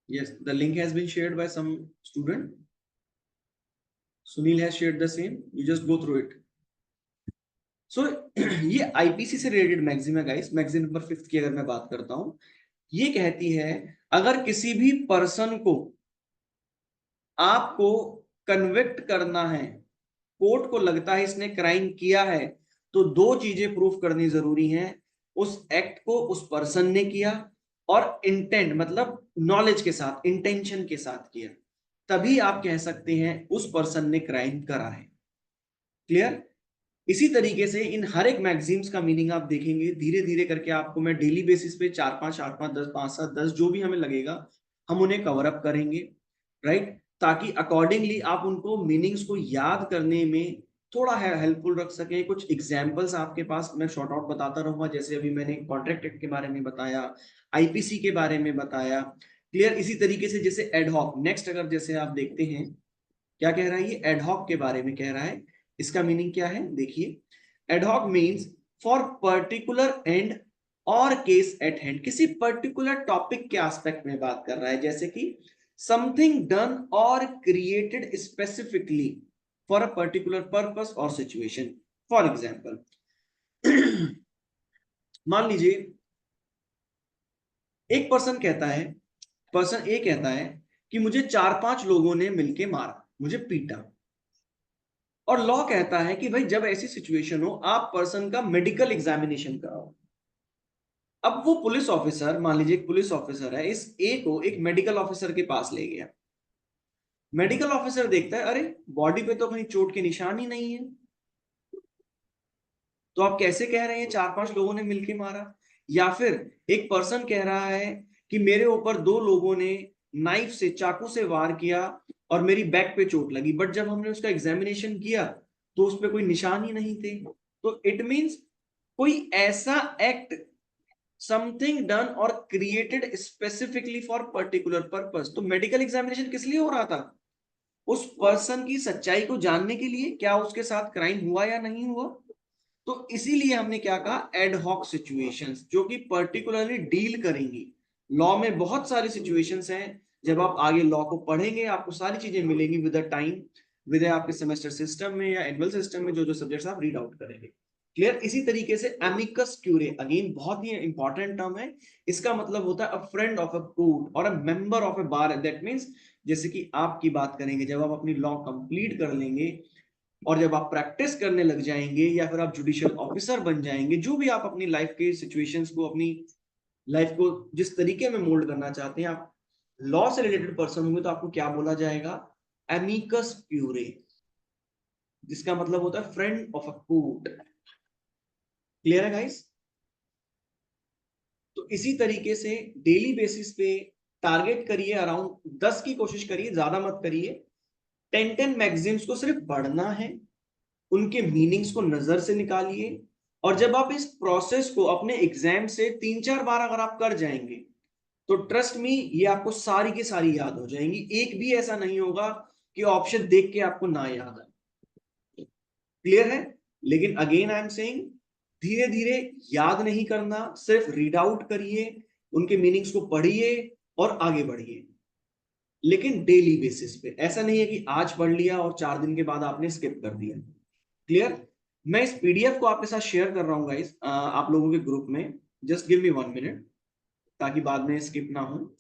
yes, the link has been shared by some student. Sunil has shared the same, you just go through it। सो ये IPC से रिलेटेड मैगजीन है guys. Magazine number 5 की अगर मैं बात करता हूं, ये कहती है अगर किसी भी पर्सन को आपको कन्विक्ट करना है, कोर्ट को लगता है इसने क्राइम किया है, तो दो चीजें प्रूफ करनी जरूरी हैं। उस एक्ट को उस पर्सन ने किया, और इंटेंट मतलब नॉलेज के साथ, इंटेंशन के साथ किया, तभी आप कह सकते हैं उस पर्सन ने क्राइम करा है। क्लियर? इसी तरीके से इन हर एक मैगजीन्स का मीनिंग आप देखेंगे, धीरे धीरे करके आपको मैं डेली बेसिस पे 4-5, 8-5, 10, 5-7, 10 जो भी हमें लगेगा हम उन्हें कवर अप करेंगे, राइट? ताकि अकॉर्डिंगली आप उनको मीनिंग्स को याद करने में थोड़ा हेल्पफुल रख सकें। कुछ एग्जाम्पल्स आपके पास मैं शॉर्ट आउट बताता रहूंगा, जैसे अभी मैंने कॉन्ट्रैक्ट एक्ट के बारे में बताया, आईपीसी के बारे में बताया। क्लियर? इसी तरीके से जैसे एडहॉक, नेक्स्ट अगर जैसे आप देखते हैं क्या कह रहा है, ये एडहॉक के बारे में कह रहा है। इसका मीनिंग क्या है देखिए, ad hoc means for particular and और केस एट हैंड। किसी पर्टिकुलर टॉपिक के एस्पेक्ट में बात कर रहा है, जैसे कि समथिंग डन और created specifically for a particular purpose और सिचुएशन। फॉर एग्जाम्पल मान लीजिए एक पर्सन कहता है, पर्सन ए कहता है कि मुझे 4-5 लोगों ने मिलके मारा, मुझे पीटा, और लॉ कहता है कि भाई जब ऐसी सिचुएशन हो आप पर्सन का मेडिकल एग्जामिनेशन कराओ। अब वो पुलिस ऑफिसर, मान लीजिए एक पुलिस ऑफिसर है, इस ए को एक मेडिकल ऑफिसर के पास ले गया। मेडिकल ऑफिसर देखता है अरे बॉडी पे तो कहीं चोट के निशान ही नहीं है, तो आप कैसे कह रहे हैं 4-5 लोगों ने मिलके मारा? या फिर एक पर्सन कह रहा है कि मेरे ऊपर 2 लोगों ने नाइफ से, चाकू से वार किया और मेरी बैक पे चोट लगी, बट जब हमने उसका एग्जामिनेशन किया तो उस पर कोई निशान ही नहीं थे। तो इट मींस कोई ऐसा एक्ट, समथिंग डन और created specifically for particular purpose. तो मेडिकल एग्जामिनेशन किस लिए हो रहा था? उस पर्सन की सच्चाई को जानने के लिए, क्या उसके साथ क्राइम हुआ या नहीं हुआ। तो इसीलिए हमने क्या कहा, एडहॉक सिचुएशंस, जो कि पर्टिकुलरली डील करेंगी। लॉ में बहुत सारी सिचुएशंस हैं, जब आप आगे लॉ को पढ़ेंगे आपको सारी चीजें मिलेंगी विद द टाइम, विद आपके सेमेस्टर सिस्टम में या एनुअल सिस्टम में, जो जो सब्जेक्ट्स आप रीड आउट करेंगे। क्लियर? इसी तरीके से एमिकस क्यूरे, अगेन बहुत ही इंपॉर्टेंट टर्म है। इसका मतलब होता है a friend of a court और a member of a bar. That means जैसे कि आपकी बात करेंगे, जब आप अपनी लॉ कंप्लीट कर लेंगे और जब आप प्रैक्टिस करने लग जाएंगे, या फिर आप जुडिशियल ऑफिसर बन जाएंगे, जो भी आप अपनी लाइफ के सिचुएशंस को, अपनी लाइफ को जिस तरीके में मोल्ड करना चाहते हैं, आप लॉ से रिलेटेड पर्सन होंगे, तो आपको क्या बोला जाएगा, एमिकस क्यूरे, जिसका मतलब होता है friend of a court. Clear है गाइस? तो इसी तरीके से डेली बेसिस पे टारगेट करिए, अराउंड 10 की कोशिश करिए, ज्यादा मत करिए। 10 मैगजीन्स को सिर्फ पढ़ना है, उनके मीनिंग्स को नजर से निकालिए, और जब आप इस प्रोसेस को अपने एग्जाम से 3-4 बार अगर आप कर जाएंगे, तो ट्रस्ट मी ये आपको सारी की सारी याद हो जाएंगी। एक भी ऐसा नहीं होगा कि ऑप्शन देख के आपको ना याद आए। क्लियर है? लेकिन अगेन आई एम सेइंग, धीरे धीरे याद नहीं करना, सिर्फ रीड आउट करिए, उनके मीनिंग्स को पढ़िए और आगे बढ़िए, लेकिन डेली बेसिस पे। ऐसा नहीं है कि आज पढ़ लिया और 4 दिन के बाद आपने स्किप कर दिया। क्लियर? मैं इस पीडीएफ को आपके साथ शेयर कर रहा हूँ गाइस, आप लोगों के ग्रुप में। जस्ट गिव मी 1 मिनट, ताकि बाद में स्किप ना हो।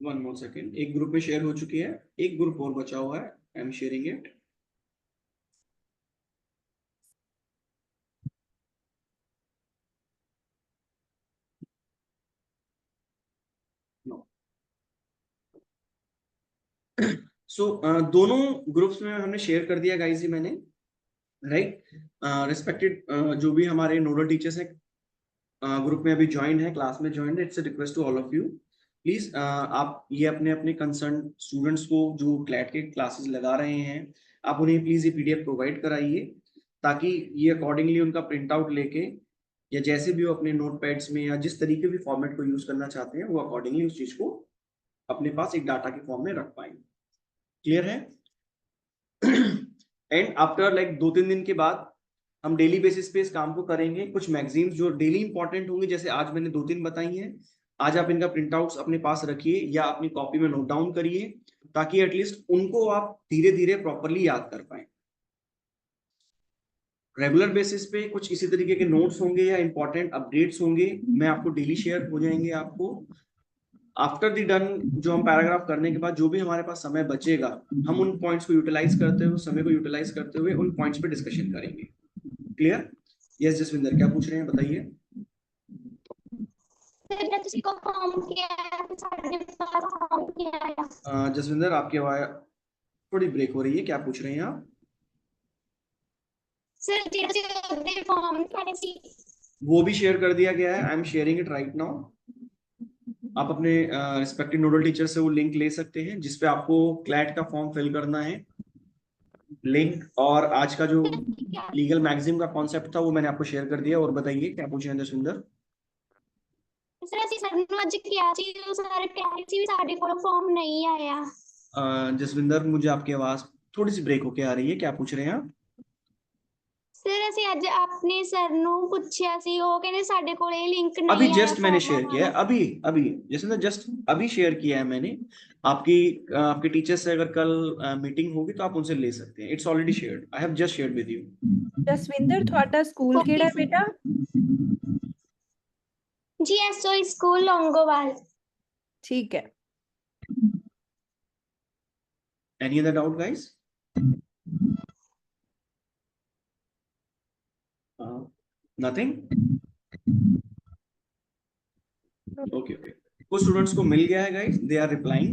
वन मोर सेकेंड, एक ग्रुप में शेयर हो चुकी है, एक ग्रुप और बचा हुआ है, आई एम शेयरिंग इट। सो दोनों ग्रुप्स में हमने शेयर कर दिया गाइस जी मैंने, राइट। रिस्पेक्टेड जो भी हमारे नोडल टीचर्स हैं ग्रुप में अभी ज्वाइन है, क्लास में ज्वाइन है, it's a request to all of you, please आप ये अपने अपने कंसर्न स्टूडेंट्स को जो क्लैट के क्लासेस लगा रहे हैं, आप उन्हें प्लीज ये पीडीएफ प्रोवाइड कराइए, ताकि ये अकॉर्डिंगली उनका प्रिंट आउट लेके या जैसे भी वो अपने नोट पैड्स में या जिस तरीके भी फॉर्मेट को यूज करना चाहते हैं वो अकॉर्डिंगली उस चीज को अपने पास एक डाटा के फॉर्म में रख पाएंगे। क्लियर है? एंड आफ्टर लाइक 2-3 दिन के बाद हम डेली बेसिस पे इस काम को करेंगे। कुछ मैगजीन्स जो डेली इंपॉर्टेंट होंगी, जैसे आज मैंने 2-3 बताई हैं, आज आप इनका प्रिंट आउट्स अपने पास रखिए या अपनी कॉपी में नोट डाउन करिए, ताकि एटलीस्ट उनको आप धीरे धीरे प्रॉपरली याद कर पाए। रेगुलर बेसिस पे कुछ इसी तरीके के नोट्स होंगे या इंपॉर्टेंट अपडेट्स होंगे, मैं आपको डेली शेयर हो जाएंगे आपको। आफ्टर द डन जो हम पैराग्राफ करने के बाद जो भी हमारे पास समय बचेगा, हम उन पॉइंट्स को यूटिलाइज करते हुए, समय को यूटिलाइज करते हुए उन पॉइंट्स पे डिस्कशन करेंगे। क्लियर? यस जसविंदर, क्या पूछ रहे हैं बताइए। सर किसी को फॉर्म किया है, साढ़े पास फॉर्म किया है। जसविंदर आपकी आवाज थोड़ी ब्रेक हो रही है, क्या पूछ रहे हैं आप? सर जेडीसी फॉर्म साढ़े वो भी शेयर कर दिया गया है, I am sharing it right now. आप अपने रिस्पेक्टिव नोडल टीचर से वो लिंक ले सकते हैं जिसपे आपको क्लैट का फॉर्म फिल करना है, लिंक। और आज का जो लीगल मैगजीन का कॉन्सेप्ट था वो मैंने आपको शेयर कर दिया। और बताइए क्या पूछे हैं जसविंदर। सर ਅਸੀਂ ਸਰ ਨੂੰ ਅੱਜ ਕਿਹਾ ਸੀ, ਉਹ ਸਾਰੇ ਕਹਿ ਰਹੇ ਸੀ ਵੀ ਸਾਡੇ ਕੋਲ ਫਾਰਮ ਨਹੀਂ ਆਇਆ। जसविंदर मुझे आपकी आवाज थोड़ी सी ब्रेक होके आ रही है, क्या पूछ रहे हैं आप? सर ਅਸੀਂ ਅੱਜ ਆਪਣੇ ਸਰ ਨੂੰ ਪੁੱਛਿਆ ਸੀ, ਉਹ ਕਹਿੰਦੇ ਸਾਡੇ ਕੋਲ ਇਹ ਲਿੰਕ ਨਹੀਂ अभी आया जस्ट मैंने फॉर्म शेयर किया है, अभी अभी जसविंदर जस्ट अभी शेयर किया है मैंने। आपके टीचर से अगर कल मीटिंग होगी तो आप उनसे ले सकते हैं। It's already shared, I have just shared with you. Jaswinder ਤੁਹਾਡਾ ਸਕੂਲ Okay, ਕਿਹੜਾ ਹੈ sir. ਬੇਟਾ? GSO school Longowal. ठीक है। Any other doubt guys? Nothing? Okay, okay. कुछ स्टूडेंट्स को मिल गया है guys, they are replying,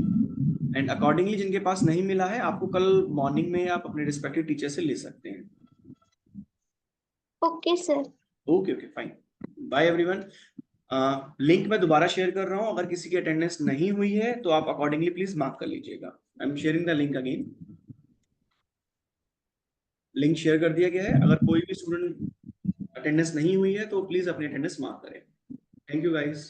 and accordingly जिनके पास नहीं मिला है आपको कल मॉर्निंग में आप अपने रिस्पेक्टिव टीचर से ले सकते हैं। Okay sir. Okay okay fine, bye everyone. Link मैं दोबारा शेयर कर रहा हूं, अगर किसी की अटेंडेंस नहीं हुई है तो आप अकॉर्डिंगली प्लीज मार्क कर लीजिएगा। I am sharing the link again. Link share कर दिया गया है, अगर कोई भी स्टूडेंट अटेंडेंस नहीं हुई है तो प्लीज अपनी अटेंडेंस मार्क करें। Thank you guys.